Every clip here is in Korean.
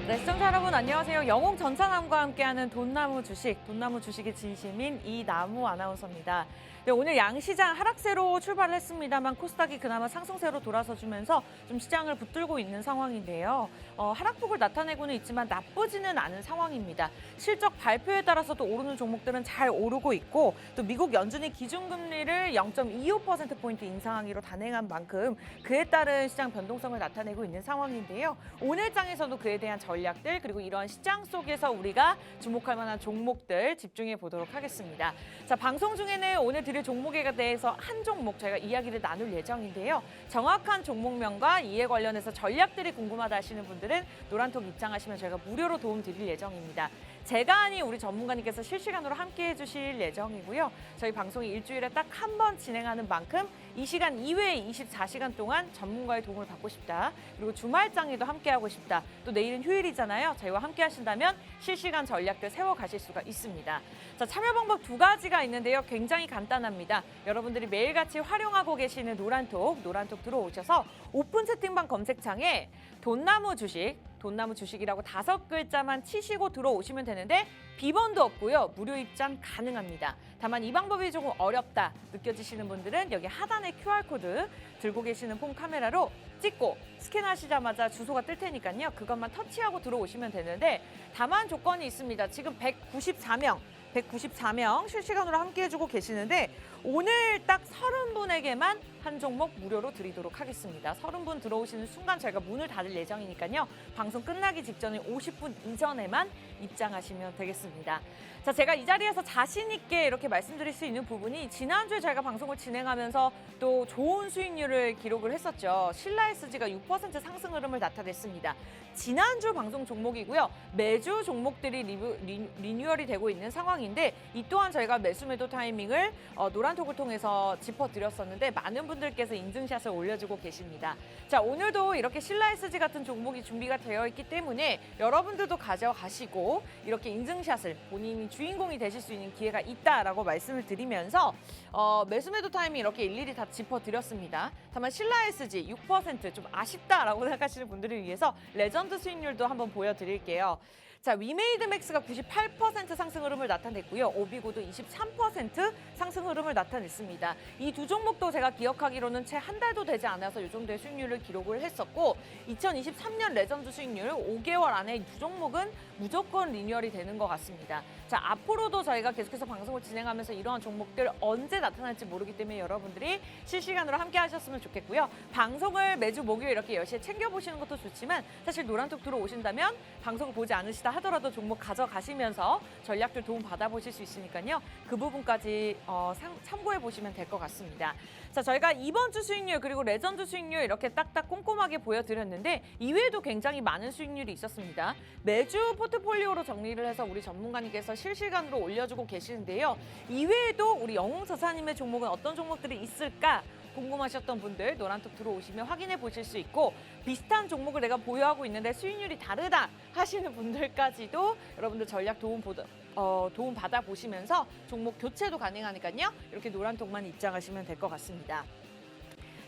네, 시청자 여러분 안녕하세요. 영웅 전차남과 함께하는 돈나무 주식의 진심인 이나무 아나운서입니다. 네, 오늘 양시장 하락세로 출발을 했습니다만 코스닥이 그나마 상승세로 돌아서주면서 좀 시장을 붙들고 있는 상황인데요. 하락폭을 나타내고는 있지만 나쁘지는 않은 상황입니다. 실적 발표에 따라서도 오르는 종목들은 잘 오르고 있고 또 미국 연준이 기준금리를 0.25%포인트 인상하기로 단행한 만큼 그에 따른 시장 변동성을 나타내고 있는 상황인데요. 오늘 장에서도 그에 대한 전략들 그리고 이러한 시장 속에서 우리가 주목할 만한 종목들 집중해 보도록 하겠습니다. 자, 방송 중에는 오늘 드릴 종목에 대해서 한 종목 저희가 이야기를 나눌 예정인데요. 정확한 종목명과 이에 관련해서 전략들이 궁금하다 하시는 분들은 노란톡 입장하시면 저희가 무료로 도움 드릴 예정입니다. 제가 아닌 우리 전문가님께서 실시간으로 함께해 주실 예정이고요. 저희 방송이 일주일에 딱 한 번 진행하는 만큼 이 시간 이외에 24시간 동안 전문가의 도움을 받고 싶다. 그리고 주말장에도 함께하고 싶다. 또 내일은 휴일이잖아요. 저희와 함께 하신다면 실시간 전략들 세워가실 수가 있습니다. 자, 참여 방법 두 가지가 있는데요. 굉장히 간단합니다. 여러분들이 매일같이 활용하고 계시는 노란톡 들어오셔서 오픈 채팅방 검색창에 돈나무 주식이라고 5글자만 치시고 들어오시면 되는데 비번도 없고요. 무료 입장 가능합니다. 다만 이 방법이 조금 어렵다 느껴지시는 분들은 여기 하단에 QR코드 들고 계시는 폰 카메라로 찍고 스캔하시자마자 주소가 뜰 테니까요. 그것만 터치하고 들어오시면 되는데 다만 조건이 있습니다. 지금 194명 실시간으로 함께해주고 계시는데 오늘 딱 30분에게만 한 종목 무료로 드리도록 하겠습니다. 30분 들어오시는 순간 저희가 문을 닫을 예정이니까요. 방송 끝나기 직전에 50분 이전에만 입장하시면 되겠습니다. 자, 제가 이 자리에서 자신 있게 이렇게 말씀드릴 수 있는 부분이 지난주에 저희가 방송을 진행하면서 또 좋은 수익률을 기록을 했었죠. 신라SG가 6% 상승 흐름을 나타냈습니다. 지난주 방송 종목이고요. 매주 종목들이 리뉴얼이 되고 있는 상황인데 이 또한 저희가 매수 매도 타이밍을 노란톡을 통해서 짚어드렸었는데 많은 분들께서 인증샷을 올려주고 계십니다. 자, 오늘도 이렇게 신라SG 같은 종목이 준비가 되어 있기 때문에 여러분들도 가져가시고 이렇게 인증샷을 본인이 주인공이 되실 수 있는 기회가 있다라고 말씀을 드리면서 매수 매도 타이밍 이렇게 일일이 다 짚어드렸습니다. 다만 신라SG 6%좀 아쉽다라고 생각하시는 분들을 위해서 레전드 수익률도 한번 보여드릴게요. 자, 위메이드맥스가 98% 상승 흐름을 나타냈고요. 오비고도 23% 상승 흐름을 나타냈습니다. 이 두 종목도 제가 기억하기로는 채 한 달도 되지 않아서 이 정도의 수익률을 기록을 했었고 2023년 레전드 수익률 5개월 안에 이 두 종목은 무조건 리뉴얼이 되는 것 같습니다. 자, 앞으로도 저희가 계속해서 방송을 진행하면서 이러한 종목들 언제 나타날지 모르기 때문에 여러분들이 실시간으로 함께 하셨으면 좋겠고요. 방송을 매주 목요일 이렇게 10시에 챙겨보시는 것도 좋지만 사실 노란톡 들어오신다면 방송을 보지 않으시다 하더라도 종목 가져가시면서 전략들 도움 받아보실 수 있으니까요. 그 부분까지 참고해 보시면 될 것 같습니다. 자, 저희가 이번 주 수익률 그리고 레전드 수익률 이렇게 딱딱 꼼꼼하게 보여드렸는데 이외에도 굉장히 많은 수익률이 있었습니다. 매주 포트폴리오로 정리를 해서 우리 전문가님께서 실시간으로 올려주고 계시는데요. 이외에도 우리 영웅서사님의 종목은 어떤 종목들이 있을까? 궁금하셨던 분들 노란톡 들어오시면 확인해 보실 수 있고 비슷한 종목을 내가 보유하고 있는데 수익률이 다르다 하시는 분들까지도 여러분들 전략 도움 받아보시면서 종목 교체도 가능하니까요. 이렇게 노란톡만 입장하시면 될 것 같습니다.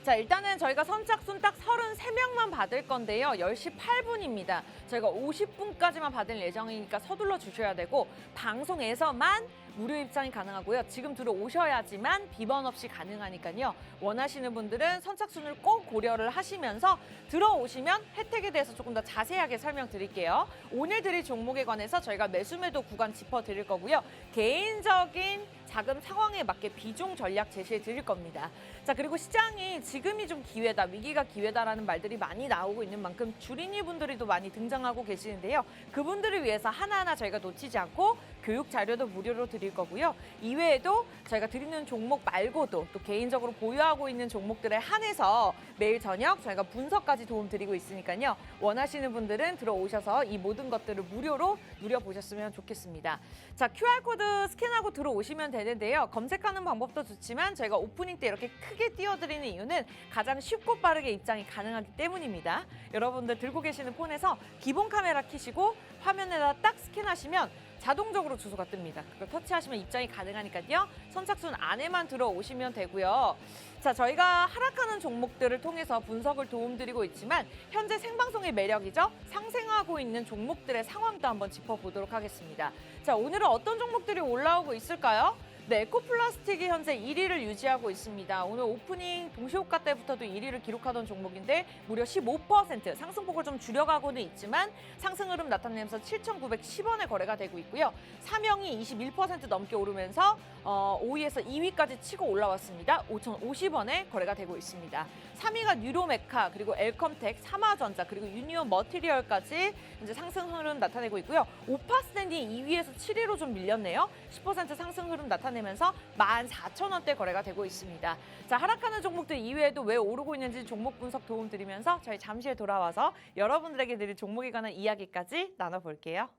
자, 일단은 저희가 선착순 딱 33명만 받을 건데요. 10시 8분입니다. 저희가 50분까지만 받을 예정이니까 서둘러 주셔야 되고 방송에서만 무료 입장이 가능하고요. 지금 들어오셔야지만 비번 없이 가능하니까요. 원하시는 분들은 선착순을 꼭 고려를 하시면서 들어오시면 혜택에 대해서 조금 더 자세하게 설명드릴게요. 오늘 드릴 종목에 관해서 저희가 매수 매도 구간 짚어드릴 거고요. 개인적인 자금 상황에 맞게 비중 전략 제시해 드릴 겁니다. 자, 그리고 시장이 지금이 좀 기회다, 위기가 기회다라는 말들이 많이 나오고 있는 만큼 주린이 분들이 또 많이 등장하고 계시는데요. 그분들을 위해서 하나하나 저희가 놓치지 않고 교육 자료도 무료로 드릴 거고요. 이외에도 저희가 드리는 종목 말고도 또 개인적으로 보유하고 있는 종목들에 한해서 매일 저녁 저희가 분석까지 도움 드리고 있으니까요. 원하시는 분들은 들어오셔서 이 모든 것들을 무료로 누려보셨으면 좋겠습니다. 자, QR코드 스캔하고 들어오시면 되는데요. 검색하는 방법도 좋지만 저희가 오프닝 때 이렇게 크게 띄워드리는 이유는 가장 쉽고 빠르게 입장이 가능하기 때문입니다. 여러분들 들고 계시는 폰에서 기본 카메라 켜시고 화면에다 딱 스캔하시면 자동적으로 주소가 뜹니다. 그걸 터치하시면 입장이 가능하니까요. 선착순 안에만 들어오시면 되고요. 자, 저희가 하락하는 종목들을 통해서 분석을 도움드리고 있지만 현재 생방송의 매력이죠. 상승하고 있는 종목들의 상황도 한번 짚어보도록 하겠습니다. 자, 오늘은 어떤 종목들이 올라오고 있을까요? 네, 에코플라스틱이 현재 1위를 유지하고 있습니다. 오늘 오프닝 동시호가 때부터도 1위를 기록하던 종목인데 무려 15% 상승폭을 좀 줄여가고는 있지만 상승 흐름 나타내면서 7,910원에 거래가 되고 있고요. 삼영이 21% 넘게 오르면서 5위에서 2위까지 치고 올라왔습니다. 5,050원에 거래가 되고 있습니다. 3위가 뉴로메카, 그리고 엘컴텍, 삼화전자, 그리고 유니온 머티리얼까지 현재 상승 흐름 나타내고 있고요. 오파스탠딩 2위에서 7위로 좀 밀렸네요. 10% 상승 흐름 나타내면서 14,000원대 거래가 되고 있습니다. 자, 하락하는 종목들 이외에도 왜 오르고 있는지 종목 분석 도움 드리면서 저희 잠시 후에 돌아와서 여러분들에게 드릴 종목에 관한 이야기까지 나눠볼게요.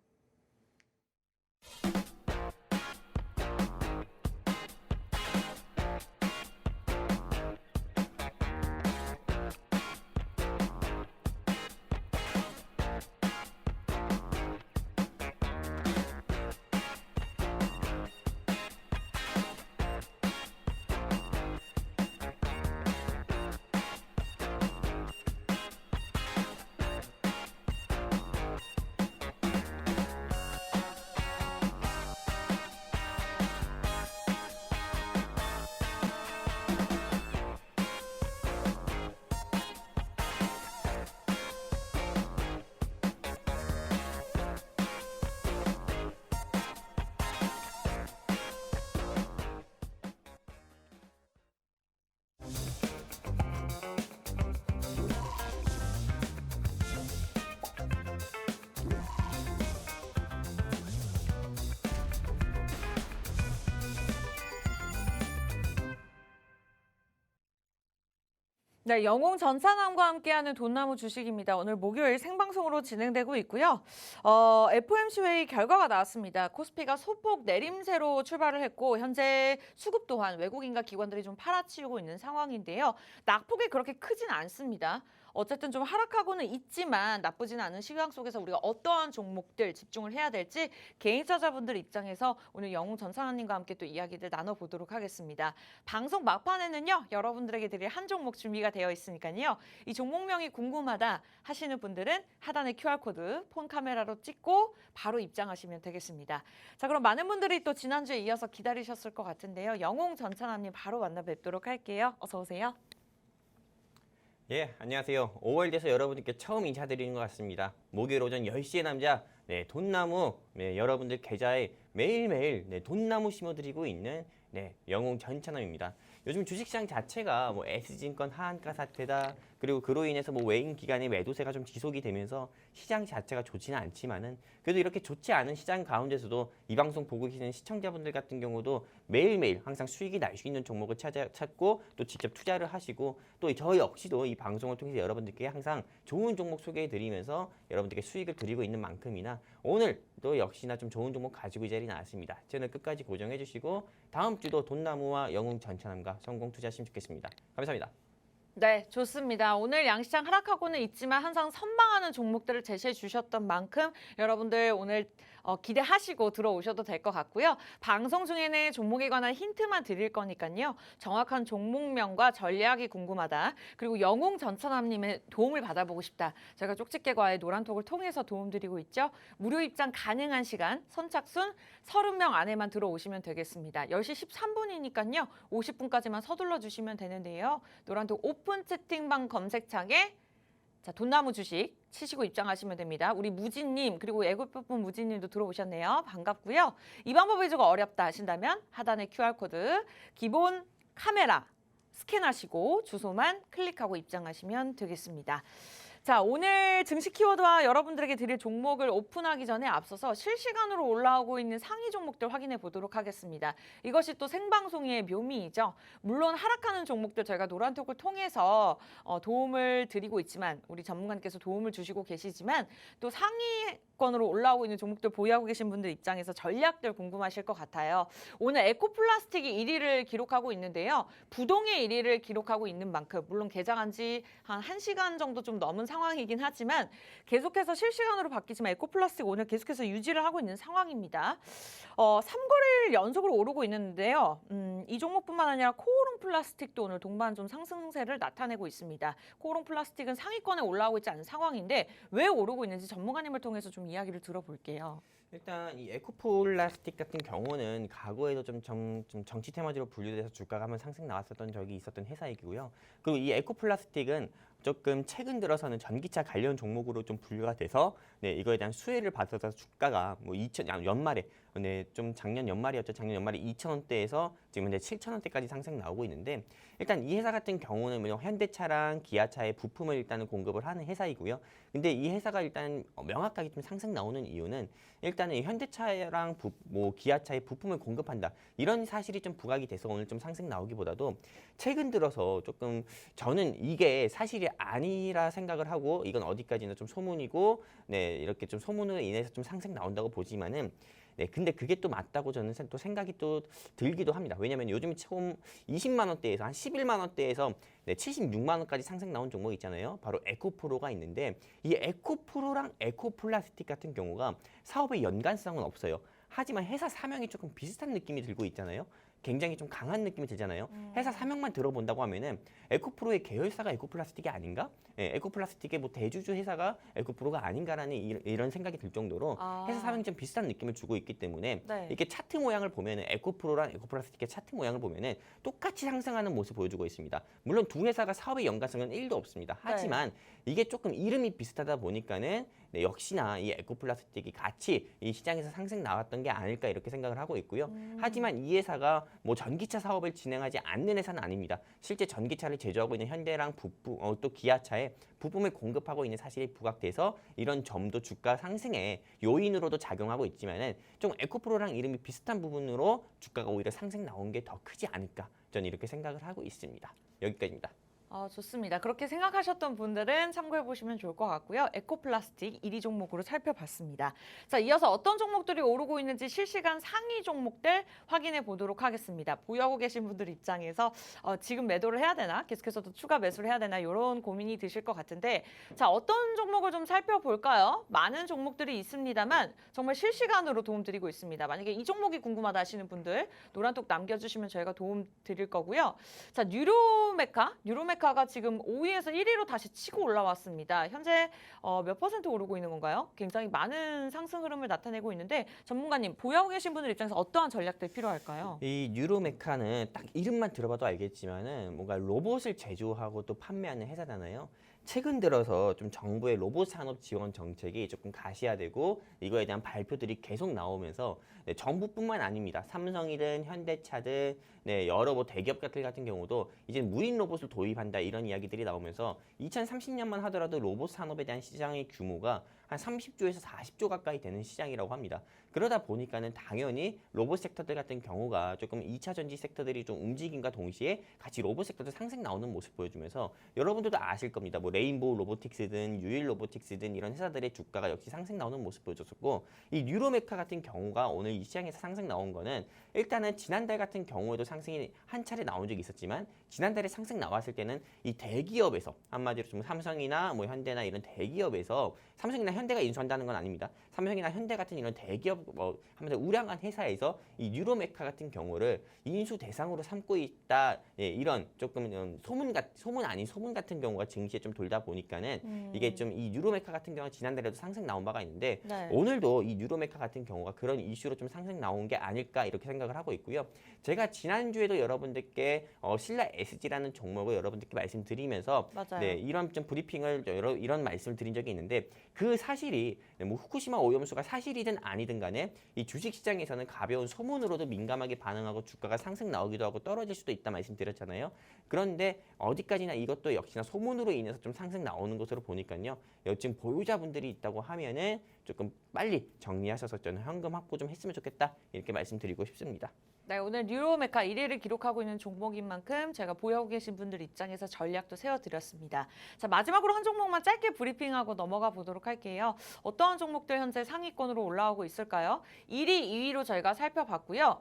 네, 영웅 전창함과 함께하는 돈나무 주식입니다. 오늘 목요일 생방송으로 진행되고 있고요. FOMC 회의 결과가 나왔습니다. 코스피가 소폭 내림세로 출발을 했고 현재 수급 또한 외국인과 기관들이 좀 팔아치우고 있는 상황인데요. 낙폭이 그렇게 크진 않습니다. 어쨌든 좀 하락하고는 있지만 나쁘지는 않은 시황 속에서 우리가 어떠한 종목들 집중을 해야 될지 개인 투자자분들 입장에서 오늘 영웅 전창환님과 함께 또 이야기들 나눠보도록 하겠습니다. 방송 막판에는요. 여러분들에게 드릴 한 종목 준비가 되어 있으니까요. 이 종목명이 궁금하다 하시는 분들은 하단의 QR코드 폰 카메라로 찍고 바로 입장하시면 되겠습니다. 자, 그럼 많은 분들이 또 지난주에 이어서 기다리셨을 것 같은데요. 영웅 전창환님 바로 만나 뵙도록 할게요. 어서 오세요. 예, 안녕하세요. 5월 돼서 여러분들께 처음 인사드리는 것 같습니다. 목요일 오전 10시의 남자, 돈나무, 여러분들 계좌에 매일매일 돈나무 심어드리고 있는 영웅 전찬원입니다. 요즘 주식시장 자체가 뭐 S증권 하한가 사태다. 그리고 그로 인해서 뭐 외인 기관의 매도세가 좀 지속이 되면서 시장 자체가 좋지는 않지만은 그래도 이렇게 좋지 않은 시장 가운데서도 이 방송 보고 계시는 시청자분들 같은 경우도 매일매일 항상 수익이 날 수 있는 종목을 찾고 또 직접 투자를 하시고 또 저 역시도 이 방송을 통해서 여러분들께 항상 좋은 종목 소개해 드리면서 여러분들께 수익을 드리고 있는 만큼이나 오늘 또 역시나 좀 좋은 종목 가지고 이 자리에 나왔습니다. 채널 끝까지 고정해 주시고 다음 주도 돈나무와 영웅 전찬함과 성공 투자하시면 좋겠습니다. 감사합니다. 네, 좋습니다. 오늘 양시장 하락하고는 있지만 항상 선방하는 종목들을 제시해 주셨던 만큼 여러분들 오늘 기대하시고 들어오셔도 될 것 같고요. 방송 중에는 종목에 관한 힌트만 드릴 거니까요. 정확한 종목명과 전략이 궁금하다. 그리고 영웅 전찬함님의 도움을 받아보고 싶다. 제가 쪽집게과의 노란톡을 통해서 도움드리고 있죠. 무료 입장 가능한 시간, 선착순 30명 안에만 들어오시면 되겠습니다. 10시 13분이니까요. 50분까지만 서둘러 주시면 되는데요. 노란톡 오픈 채팅방 검색창에 자, 돈나무 주식 치시고 입장하시면 됩니다. 우리 무진님 그리고 애국법분 무진님도 들어오셨네요. 반갑고요. 이 방법이 조금 어렵다 하신다면 하단의 QR코드 기본 카메라 스캔하시고 주소만 클릭하고 입장하시면 되겠습니다. 자, 오늘 증시 키워드와 여러분들에게 드릴 종목을 오픈하기 전에 앞서서 실시간으로 올라오고 있는 상위 종목들 확인해 보도록 하겠습니다. 이것이 또 생방송의 묘미이죠. 물론 하락하는 종목들 저희가 노란톡을 통해서 도움을 드리고 있지만 우리 전문가님께서 도움을 주시고 계시지만 또 상위권으로 올라오고 있는 종목들 보유하고 계신 분들 입장에서 전략들 궁금하실 것 같아요. 오늘 에코플라스틱이 1위를 기록하고 있는데요. 부동의 1위를 기록하고 있는 만큼 물론 개장한 지 한 1시간 정도 좀 넘은 상황이긴 하지만 계속해서 실시간으로 바뀌지만 에코플라스틱 오늘 계속해서 유지를 하고 있는 상황입니다. 3거래일 연속으로 오르고 있는데요. 이 종목뿐만 아니라 코오롱 플라스틱도 오늘 동반 좀 상승세를 나타내고 있습니다. 코오롱 플라스틱은 상위권에 올라오고 있지 않은 상황인데 왜 오르고 있는지 전문가님을 통해서 좀 이야기를 들어볼게요. 일단 이 에코플라스틱 같은 경우는 과거에도 좀 정치 테마주로 분류돼서 주가가 한번 상승 나왔었던 적이 있었던 회사이고요. 그리고 이 에코플라스틱은 조금 최근 들어서는 전기차 관련 종목으로 좀 분류가 돼서 이거에 대한 수혜를 받아서 주가가 뭐 연말에 좀 작년 연말이었죠. 작년 연말에 2,000원대에서 지금 현재 7,000원대까지 상승 나오고 있는데 일단 이 회사 같은 경우는 현대차랑 기아차의 부품을 일단은 공급을 하는 회사이고요. 근데 이 회사가 일단 명확하게 좀 상승 나오는 이유는 일단은 현대차랑 기아차의 부품을 공급한다. 이런 사실이 좀 부각이 돼서 오늘 좀 상승 나오기보다도 최근 들어서 조금 저는 이게 사실이 아니라 생각을 하고 이건 어디까지나 좀 소문이고 이렇게 좀 소문으로 인해서 좀 상승 나온다고 보지만은 근데 그게 또 맞다고 저는 또 생각이 또 들기도 합니다. 왜냐면 요즘 처음 20만 원대에서 한 11만 원대에서 76만 원까지 상승 나온 종목 있잖아요. 바로 에코프로가 있는데 이 에코프로랑 에코플라스틱 같은 경우가 사업의 연관성은 없어요. 하지만 회사 사명이 조금 비슷한 느낌이 들고 있잖아요. 굉장히 좀 강한 느낌이 들잖아요. 회사 사명만 들어본다고 하면은 에코프로의 계열사가 에코플라스틱이 아닌가? 에코플라스틱의 뭐 대주주 회사가 에코프로가 아닌가라는 이런 생각이 들 정도로 회사 사명이 좀 비슷한 느낌을 주고 있기 때문에 이렇게 차트 모양을 보면은 에코프로랑 에코플라스틱의 차트 모양을 보면은 똑같이 상승하는 모습을 보여주고 있습니다. 물론 두 회사가 사업의 연관성은 1도 없습니다. 하지만 이게 조금 이름이 비슷하다 보니까는 역시나 이 에코플라스틱이 같이 이 시장에서 상승 나왔던 게 아닐까 이렇게 생각을 하고 있고요. 하지만 이 회사가 뭐 전기차 사업을 진행하지 않는 회사는 아닙니다. 실제 전기차를 제조하고 있는 현대랑 또 기아차에 부품을 공급하고 있는 사실이 부각돼서 이런 점도 주가 상승의 요인으로도 작용하고 있지만은 좀 에코프로랑 이름이 비슷한 부분으로 주가가 오히려 상승 나온 게 더 크지 않을까 저는 이렇게 생각을 하고 있습니다. 여기까지입니다. 좋습니다. 그렇게 생각하셨던 분들은 참고해 보시면 좋을 것 같고요. 에코플라스틱 1위 종목으로 살펴봤습니다. 자, 이어서 어떤 종목들이 오르고 있는지 실시간 상위 종목들 확인해 보도록 하겠습니다. 보유하고 계신 분들 입장에서 지금 매도를 해야 되나? 계속해서 또 추가 매수를 해야 되나? 이런 고민이 드실 것 같은데 자, 어떤 종목을 좀 살펴볼까요? 많은 종목들이 있습니다만 정말 실시간으로 도움드리고 있습니다. 만약에 이 종목이 궁금하다 하시는 분들 노란톡 남겨주시면 저희가 도움 드릴 거고요. 자, 뉴로메카가 지금 5위에서 1위로 다시 치고 올라왔습니다. 현재 몇 퍼센트 오르고 있는 건가요? 굉장히 많은 상승 흐름을 나타내고 있는데 전문가님 보유하고 계신 분들 입장에서 어떠한 전략들이 필요할까요? 이 뉴로메카는 딱 이름만 들어봐도 알겠지만은 뭔가 로봇을 제조하고 또 판매하는 회사잖아요. 최근 들어서 좀 정부의 로봇 산업 지원 정책이 조금 가시화되고 이거에 대한 발표들이 계속 나오면서 정부뿐만 아닙니다. 삼성이든 현대차든 여러 뭐 대기업들 같은 경우도 이제 무인 로봇을 도입한다 이런 이야기들이 나오면서 2030년만 하더라도 로봇 산업에 대한 시장의 규모가 한 30조에서 40조 가까이 되는 시장이라고 합니다. 그러다 보니까는 당연히 로봇 섹터들 같은 경우가 조금 2차 전지 섹터들이 좀 움직임과 동시에 같이 로봇 섹터도 상승 나오는 모습 보여주면서 여러분들도 아실 겁니다. 뭐 레인보우 로보틱스든 유일 로보틱스든 이런 회사들의 주가가 역시 상승 나오는 모습 보여줬었고 이 뉴로메카 같은 경우가 오늘 이 시장에서 상승 나온 거는 일단은 지난달 같은 경우에도 상승이 한 차례 나온 적이 있었지만 지난달에 상승 나왔을 때는 이 대기업에서 한마디로 좀 삼성이나 뭐 현대나 이런 대기업에서 삼성이나 현대가 인수한다는 건 아닙니다. 삼성이나 현대 같은 이런 대기업 한마디로 우량한 회사에서 이 뉴로메카 같은 경우를 인수 대상으로 삼고 있다. 이런 조금 소문 아닌 소문 같은 경우가 증시에 좀 돌다 보니까는 이게 좀 이 뉴로메카 같은 경우는 지난달에도 상승 나온 바가 있는데 오늘도 이 뉴로메카 같은 경우가 그런 이슈로 좀 상승 나온 게 아닐까 이렇게 생각을 하고 있고요. 제가 지난주에도 여러분들께 신라 SG라는 종목을 여러분들께 말씀드리면서 이런 좀 브리핑을 이런 말씀을 드린 적이 있는데 그 사실이 뭐 후쿠시마 오염수가 사실이든 아니든 간에 이 주식시장에서는 가벼운 소문으로도 민감하게 반응하고 주가가 상승 나오기도 하고 떨어질 수도 있다 말씀드렸잖아요. 그런데 어디까지나 이것도 역시나 소문으로 인해서 좀 상승 나오는 것으로 보니까요. 지금 보유자분들이 있다고 하면은 조금 빨리 정리하셔서 저는 현금 확보 좀 했으면 좋겠다 이렇게 말씀드리고 싶습니다. 네, 오늘 뉴로메카 1위를 기록하고 있는 종목인 만큼 제가 보유하고 계신 분들 입장에서 전략도 세워드렸습니다. 자, 마지막으로 한 종목만 짧게 브리핑하고 넘어가 보도록 할게요. 어떠한 종목들 현재 상위권으로 올라오고 있을까요? 1위, 2위로 저희가 살펴봤고요.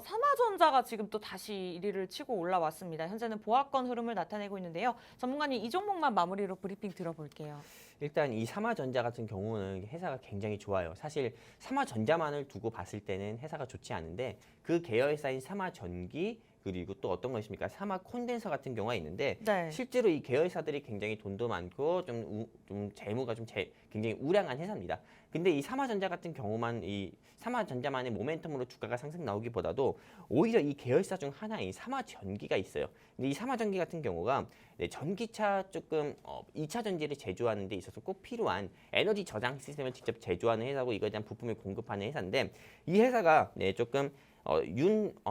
삼화전자가 지금 또 다시 1위를 치고 올라왔습니다. 현재는 보합권 흐름을 나타내고 있는데요. 전문가님, 이 종목만 마무리로 브리핑 들어볼게요. 일단 이 삼화전자 같은 경우는 회사가 굉장히 좋아요. 사실 삼화전자만을 두고 봤을 때는 회사가 좋지 않은데 그 계열사인 삼화전기 그리고 또 어떤 것입니까? 삼화콘덴서 같은 경우가 있는데 네. 실제로 이 계열사들이 굉장히 돈도 많고 좀 재무가 굉장히 우량한 회사입니다. 근데 이 삼화전자 같은 경우만 이 삼화전자만의 모멘텀으로 주가가 상승 나오기보다도 오히려 이 계열사 중 하나인 삼화전기가 있어요. 근데 이 삼화전기 같은 경우가 전기차 조금 2차 전지를 제조하는 데 있어서 꼭 필요한 에너지 저장 시스템을 직접 제조하는 회사고 이거에 대한 부품을 공급하는 회사인데 이 회사가 조금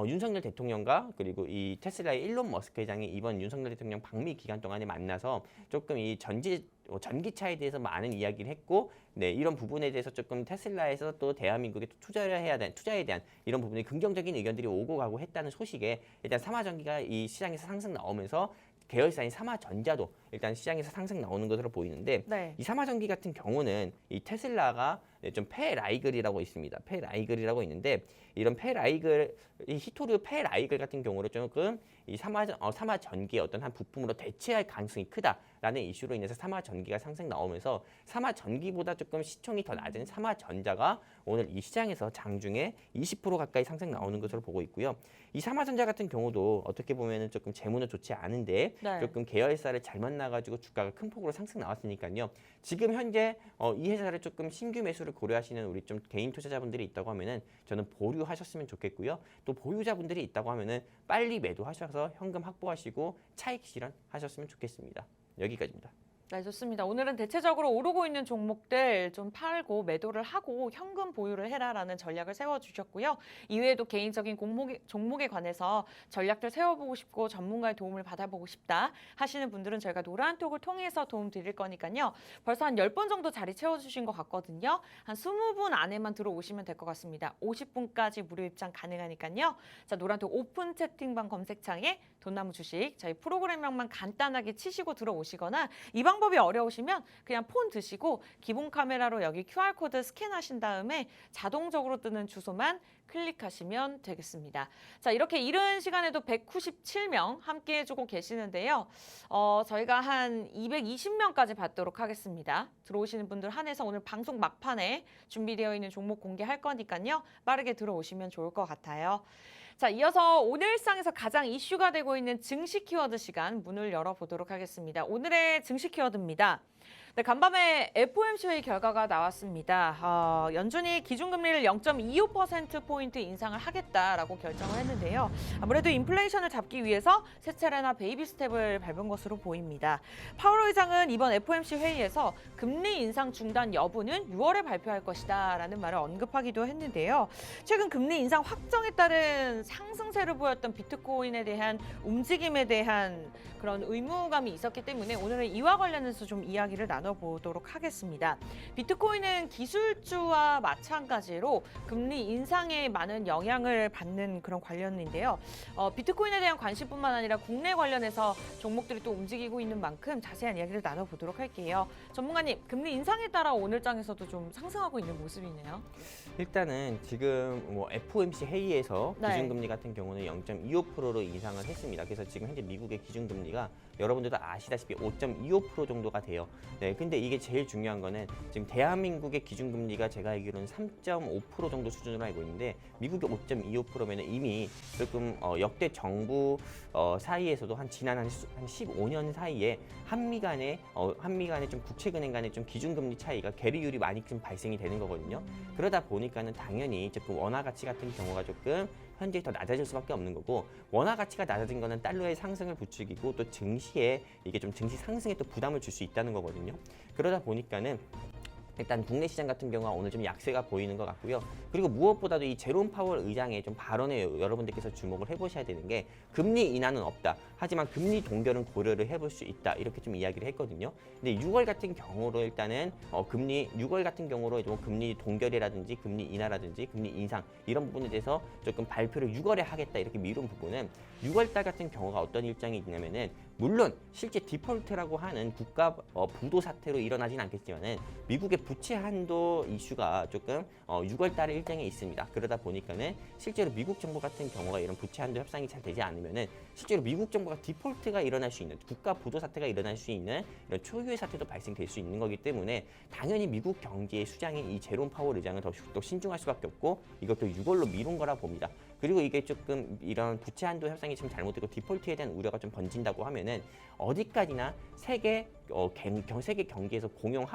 윤석열 대통령과 그리고 이 테슬라의 일론 머스크 회장이 이번 윤석열 대통령 방미 기간 동안에 만나서 조금 이 전기차에 대해서 많은 이야기를 했고, 이런 부분에 대해서 조금 테슬라에서 또 대한민국에 또 투자에 대한 이런 부분에 긍정적인 의견들이 오고 가고 했다는 소식에 일단 삼화전기가 이 시장에서 상승 나오면서 계열사인 삼화전자도 일단 시장에서 상승 나오는 것으로 보이는데 네. 이 삼화전기 같은 경우는 이 테슬라가 좀 페라이글이라고 있습니다. 페라이글이라고 있는데 이런 페라이글, 이 히토류 페라이글 같은 경우를 조금 이 삼화전기의 어떤 한 부품으로 대체할 가능성이 크다라는 이슈로 인해서 삼화전기가 상승 나오면서 삼화전기보다 조금 시총이 더 낮은 삼화전자가 오늘 이 시장에서 장중에 20% 가까이 상승 나오는 것으로 보고 있고요. 이 삼화전자 같은 경우도 어떻게 보면은 조금 재무는 좋지 않은데 네. 조금 계열사를 잘 만나가지고 주가가 큰 폭으로 상승 나왔으니까요. 지금 현재 이 회사를 조금 신규 매수를 고려하시는 우리 좀 개인 투자자분들이 있다고 하면은 저는 보류하셨으면 좋겠고요. 또 보유자분들이 있다고 하면은 빨리 매도하셔서 현금 확보하시고 차익 실현하셨으면 좋겠습니다. 여기까지입니다. 네, 좋습니다. 오늘은 대체적으로 오르고 있는 종목들 좀 팔고 매도를 하고 현금 보유를 해라라는 전략을 세워주셨고요. 이외에도 개인적인 종목에 관해서 전략들 세워보고 싶고 전문가의 도움을 받아보고 싶다 하시는 분들은 저희가 노란톡을 통해서 도움 드릴 거니까요. 벌써 한 10번 정도 자리 채워주신 것 같거든요. 한 20분 안에만 들어오시면 될 것 같습니다. 50분까지 무료 입장 가능하니까요. 자, 노란톡 오픈 채팅방 검색창에 돈나무 주식 저희 프로그램명만 간단하게 치시고 들어오시거나 이 방법이 어려우시면 그냥 폰 드시고 기본 카메라로 여기 QR코드 스캔하신 다음에 자동적으로 뜨는 주소만 클릭하시면 되겠습니다. 자, 이렇게 이른 시간에도 197명 함께 해주고 계시는데요. 저희가 한 220명까지 받도록 하겠습니다. 들어오시는 분들 한해서 오늘 방송 막판에 준비되어 있는 종목 공개할 거니까요. 빠르게 들어오시면 좋을 것 같아요. 자, 이어서 오늘 시장에서 가장 이슈가 되고 있는 증시 키워드 시간 문을 열어보도록 하겠습니다. 오늘의 증시 키워드입니다. 네, 간밤에 FOMC 회의 결과가 나왔습니다. 연준이 기준금리를 0.25%포인트 인상을 하겠다라고 결정을 했는데요. 아무래도 인플레이션을 잡기 위해서 새 차례나 베이비 스텝을 밟은 것으로 보입니다. 파월 의장은 이번 FOMC 회의에서 금리 인상 중단 여부는 6월에 발표할 것이다 라는 말을 언급하기도 했는데요. 최근 금리 인상 확정에 따른 상승세를 보였던 비트코인에 대한 움직임에 대한 그런 의무감이 있었기 때문에 오늘은 이와 관련해서 좀 이야기를 나눠보도록 하겠습니다. 비트코인은 기술주와 마찬가지로 금리 인상에 많은 영향을 받는 그런 관련인데요. 비트코인에 대한 관심뿐만 아니라 국내 관련해서 종목들이 또 움직이고 있는 만큼 자세한 이야기를 나눠보도록 할게요. 전문가님, 금리 인상에 따라 오늘장에서도 좀 상승하고 있는 모습이네요. 일단은 지금 FOMC 회의에서 네. 기준금리 같은 경우는 0.25%로 인상을 했습니다. 그래서 지금 현재 미국의 기준금리가 여러분들도 아시다시피 5.25% 정도가 돼요. 네, 근데 이게 제일 중요한 거는 지금 대한민국의 기준금리가 제가 알기로는 3.5% 정도 수준으로 알고 있는데 미국이 5.25%면 이미 조금 역대 정부 사이에서도 지난 한 15년 사이에 한미 간의 좀 국채은행 간의 좀 기준금리 차이가 계리율이 많이 좀 발생이 되는 거거든요. 그러다 보니까는 당연히 조금 원화 가치 같은 경우가 조금 현재 더 낮아질 수밖에 없는 거고 원화 가치가 낮아진 거는 달러의 상승을 부추기고 또 증시에 이게 좀 증시 상승에 또 부담을 줄 수 있다는 거거든요. 그러다 보니까는 일단 국내 시장 같은 경우가 오늘 좀 약세가 보이는 것 같고요. 그리고 무엇보다도 이 제롬 파월 의장의 좀 발언에 여러분들께서 주목을 해보셔야 되는 게 금리 인하는 없다. 하지만 금리 동결은 고려를 해볼 수 있다. 이렇게 좀 이야기를 했거든요. 근데 6월 같은 경우로 일단은 6월 같은 경우로 좀 금리 동결이라든지 금리 인하라든지 금리 인상 이런 부분에 대해서 조금 발표를 6월에 하겠다 이렇게 미룬 부분은 6월 달 같은 경우가 어떤 일정이 있냐면은 물론 실제 디폴트라고 하는 국가 부도 사태로 일어나진 않겠지만은 미국의 부채 한도 이슈가 조금 6월 달에 일정에 있습니다. 그러다 보니까는 실제로 미국 정부 같은 경우가 이런 부채 한도 협상이 잘 되지 않으면은 실제로 미국 정부가 디폴트가 일어날 수 있는 국가 부도 사태가 일어날 수 있는 이런 초유의 사태도 발생될 수 있는 거기 때문에 당연히 미국 경제의 수장인 이 제롬 파월 의장은 더 신중할 수밖에 없고 이것도 6월로 미룬 거라 봅니다. 그리고 이게 조금 이런 부채 한도 협상이 지금 잘못되고 디폴트에 대한 우려가 좀 번진다고 하면은 어디까지나 세계 경기에서 공용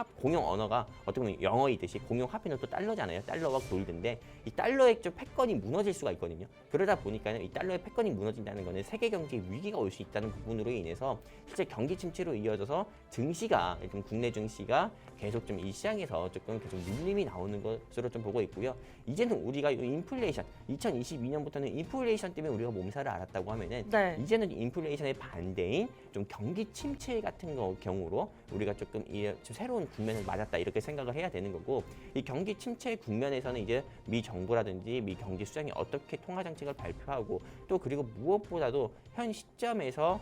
언어가 어떻게 보면 영어이듯이 공용 화폐는 또 달러잖아요. 달러와 골드인데 이 달러의 좀 패권이 무너질 수가 있거든요. 그러다 보니까는 이 달러의 패권이 무너진다는 거는 세계 경제에 위기가 올 수 있다는 부분으로 인해서 실제 경기 침체로 이어져서 증시가 좀 국내 증시가 계속 좀 이 시장에서 조금 계속 눌림이 나오는 것으로 좀 보고 있고요. 이제는 우리가 이 인플레이션 2022년부터는 인플레이션 때문에 우리가 몸살을 앓았다고 하면은 네. 이제는 인플레이션의 반대인 좀 경기 침체 같은 경우로 우리가 조금 좀 새로운 국면을 맞았다 이렇게 생각을 해야 되는 거고 이 경기 침체 국면에서는 이제 미 정부라든지 미 경제 수장이 어떻게 통화 정책을 발표하고 또 그리고 무엇보다도 현 시점에서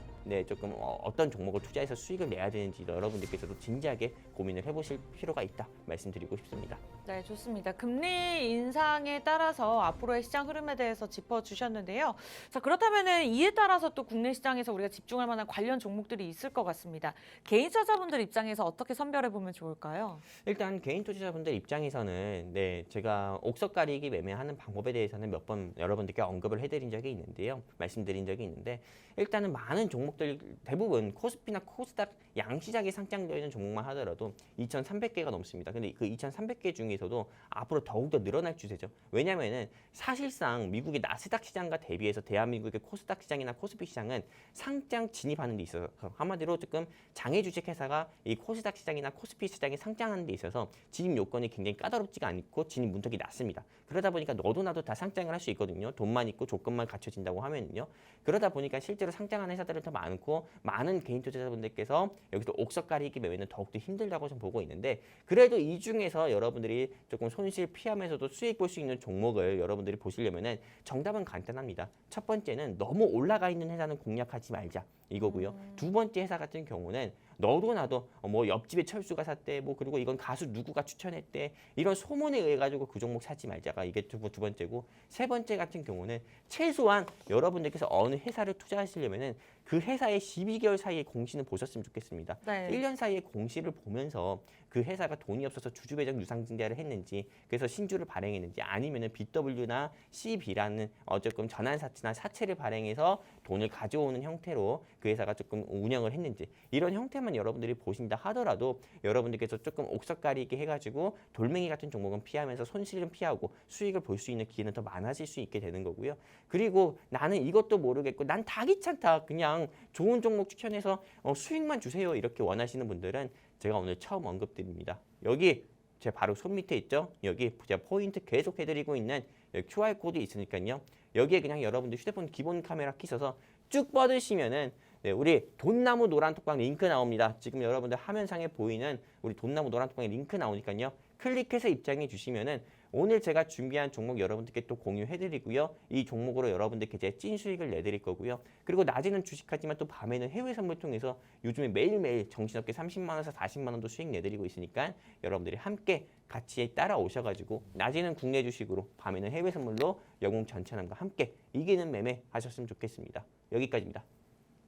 조금 어떤 종목을 투자해서 수익을 내야 되는지 여러분들께서도 진지하게 고민을 해보실 필요가 있다 말씀드리고 싶습니다. 네, 좋습니다. 금리 인상에 따라서 앞으로의 시장 흐름에 대해서 짚어주셨는데요. 자, 그렇다면 이에 따라서 또 국내 시장에서 우리가 집중할 만한 관련 종목들이 있을 것 같습니다. 개인 투자자분들 입장에서 어떻게 선별해보면 좋을까요? 일단 개인 투자자분들 입장에서는 제가 옥석 가리기 매매하는 방법에 대해서는 몇 번 여러분들께 언급을 해드린 적이 있는데요. 말씀드린 적이 있는데 일단은 많은 종목들 대부분 코스피나 코스닥 양시장에 상장되어 있는 종목만 하더라도 2,300개가 넘습니다. 근데 그 2,300개 중에서도 앞으로 더욱더 늘어날 추세죠. 왜냐면은 사실상 미국의 나스닥 시장과 대비해서 대한민국의 코스닥 시장이나 코스피 시장은 상장 진입하는 데 있어서 한마디로 조금 장애 주식 회사가 이 코스닥 시장이나 코스피 시장에 상장하는 데 있어서 진입 요건이 굉장히 까다롭지가 않고 진입 문턱이 낮습니다. 그러다 보니까 너도 나도 다 상장을 할 수 있거든요. 돈만 있고 조건만 갖춰진다고 하면요. 그러다 보니까 실제로 상장하는 회사들은 더 많고 많은 개인 투자자분들께서 여기서 옥석 가리기 매매는 더욱더 힘들다고 좀 보고 있는데 그래도 이 중에서 여러분들이 조금 손실 피하면서도 수익 볼 수 있는 종목을 여러분들이 보시려면은 정답은 간단합니다. 첫 번째는 너무 올라가 있는 회사는 공략하지 말자 이거고요. 두 번째 회사 같은 경우는 너도 나도 뭐 옆집에 철수가 샀대 뭐 그리고 이건 가수 누구가 추천했대 이런 소문에 의해 가지고 그 종목 사지 말자가 이게 두 번째고 세 번째 같은 경우는 최소한 여러분들께서 어느 회사를 투자하시려면은 그 회사의 12개월 사이의 공시는 보셨으면 좋겠습니다. 네. 1년 사이의 공시를 보면서 그 회사가 돈이 없어서 주주배정 유상증자를 했는지 그래서 신주를 발행했는지 아니면은 BW나 CB라는 조금 전환사채나 사채를 발행해서 돈을 가져오는 형태로 그 회사가 조금 운영을 했는지 이런 형태만 여러분들이 보신다 하더라도 여러분들께서 조금 옥석가리기 해가지고 돌멩이 같은 종목은 피하면서 손실은 피하고 수익을 볼 수 있는 기회는 더 많아질 수 있게 되는 거고요. 그리고 나는 이것도 모르겠고 난 다 귀찮다 그냥 좋은 종목 추천해서 수익만 주세요 이렇게 원하시는 분들은 제가 오늘 처음 언급드립니다. 여기 제 바로 손 밑에 있죠? 여기 제가 포인트 계속 해드리고 있는 QR코드 있으니까요. 여기에 그냥 여러분들 휴대폰 기본 카메라 켜셔서 쭉 뻗으시면은 우리 돈나무 노란 톡방 링크 나옵니다. 지금 여러분들 화면상에 보이는 우리 돈나무 노란 톡방에 링크 나오니까요. 클릭해서 입장해 주시면은 오늘 제가 준비한 종목 여러분들께 또 공유해드리고요. 이 종목으로 여러분들께 제 찐 수익을 내드릴 거고요. 그리고 낮에는 주식하지만 또 밤에는 해외 선물 통해서 요즘에 매일매일 정신없게 30만 원에서 40만 원도 수익 내드리고 있으니까 여러분들이 함께 같이 따라오셔가지고 낮에는 국내 주식으로 밤에는 해외 선물로 영웅 전천함과 함께 이기는 매매 하셨으면 좋겠습니다. 여기까지입니다.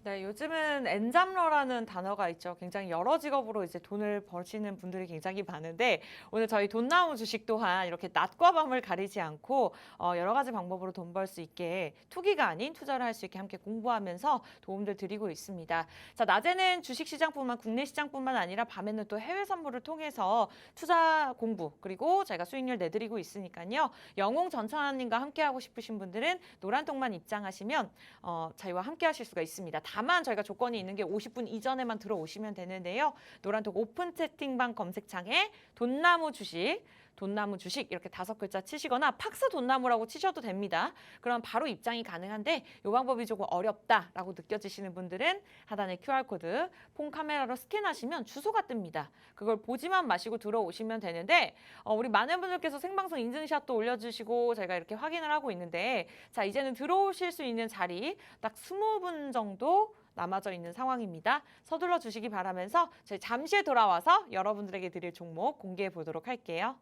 네, 요즘은 엔잡러라는 단어가 있죠. 굉장히 여러 직업으로 이제 돈을 버시는 분들이 굉장히 많은데 오늘 저희 돈나무 주식 또한 이렇게 낮과 밤을 가리지 않고 여러 가지 방법으로 돈 벌 수 있게 투기가 아닌 투자를 할 수 있게 함께 공부하면서 도움들 드리고 있습니다. 자, 낮에는 주식 시장뿐만 국내 시장뿐만 아니라 밤에는 또 해외 선물을 통해서 투자 공부 그리고 저희가 수익률 내드리고 있으니까요. 영웅 전천하님과 함께 하고 싶으신 분들은 노란통만 입장하시면 저희와 함께 하실 수가 있습니다. 다만 저희가 조건이 있는 게 50분 이전에만 들어오시면 되는데요. 노란톡 오픈 채팅방 검색창에 돈나무 주식 이렇게 5글자 치시거나 팍스 돈나무라고 치셔도 됩니다. 그럼 바로 입장이 가능한데 이 방법이 조금 어렵다라고 느껴지시는 분들은 하단에 QR코드 폰 카메라로 스캔하시면 주소가 뜹니다. 그걸 보지만 마시고 들어오시면 되는데 우리 많은 분들께서 생방송 인증샷도 올려주시고 저희가 이렇게 확인을 하고 있는데 자 이제는 들어오실 수 있는 자리 딱 20분 정도 남아져 있는 상황입니다. 서둘러 주시기 바라면서 저희 잠시 후에 돌아와서 여러분들에게 드릴 종목 공개해 보도록 할게요.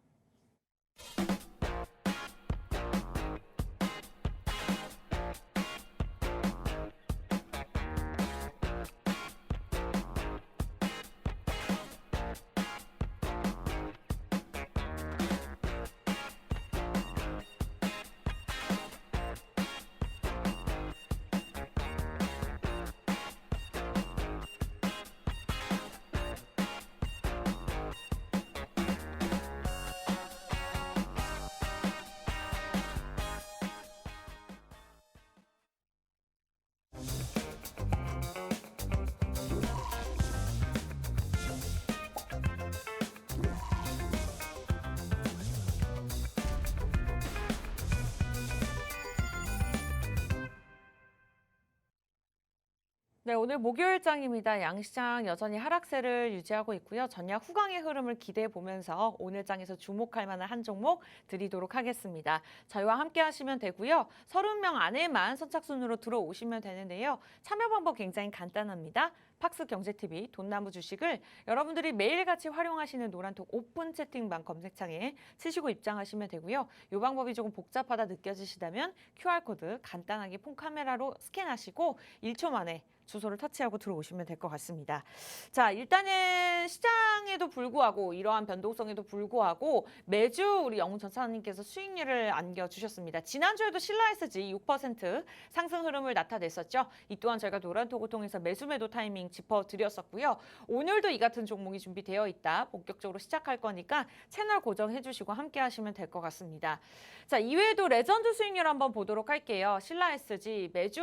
네, 오늘 목요일장입니다. 양시장 여전히 하락세를 유지하고 있고요. 전약 후강의 흐름을 기대해 보면서 오늘 장에서 주목할 만한 한 종목 드리도록 하겠습니다. 저희와 함께 하시면 되고요. 30명 안에만 선착순으로 들어오시면 되는데요. 참여 방법 굉장히 간단합니다. 팍스 경제TV 돈나무 주식을 여러분들이 매일같이 활용하시는 노란톡 오픈 채팅방 검색창에 치시고 입장하시면 되고요. 이 방법이 조금 복잡하다 느껴지시다면 QR코드 간단하게 폰 카메라로 스캔하시고 1초 만에 주소를 터치하고 들어오시면 될 것 같습니다. 자, 일단은 시장에도 불구하고 이러한 변동성에도 불구하고 매주 우리 영훈 전사님께서 수익률을 안겨주셨습니다. 지난주에도 신라 SG 6% 상승 흐름을 나타냈었죠. 이 또한 저희가 노란톡을 통해서 매수 매도 타이밍 짚어드렸었고요. 오늘도 이 같은 종목이 준비되어 있다. 본격적으로 시작할 거니까 채널 고정해 주시고 함께 하시면 될 것 같습니다. 자, 이외에도 레전드 수익률 한번 보도록 할게요. 신라 SG 매주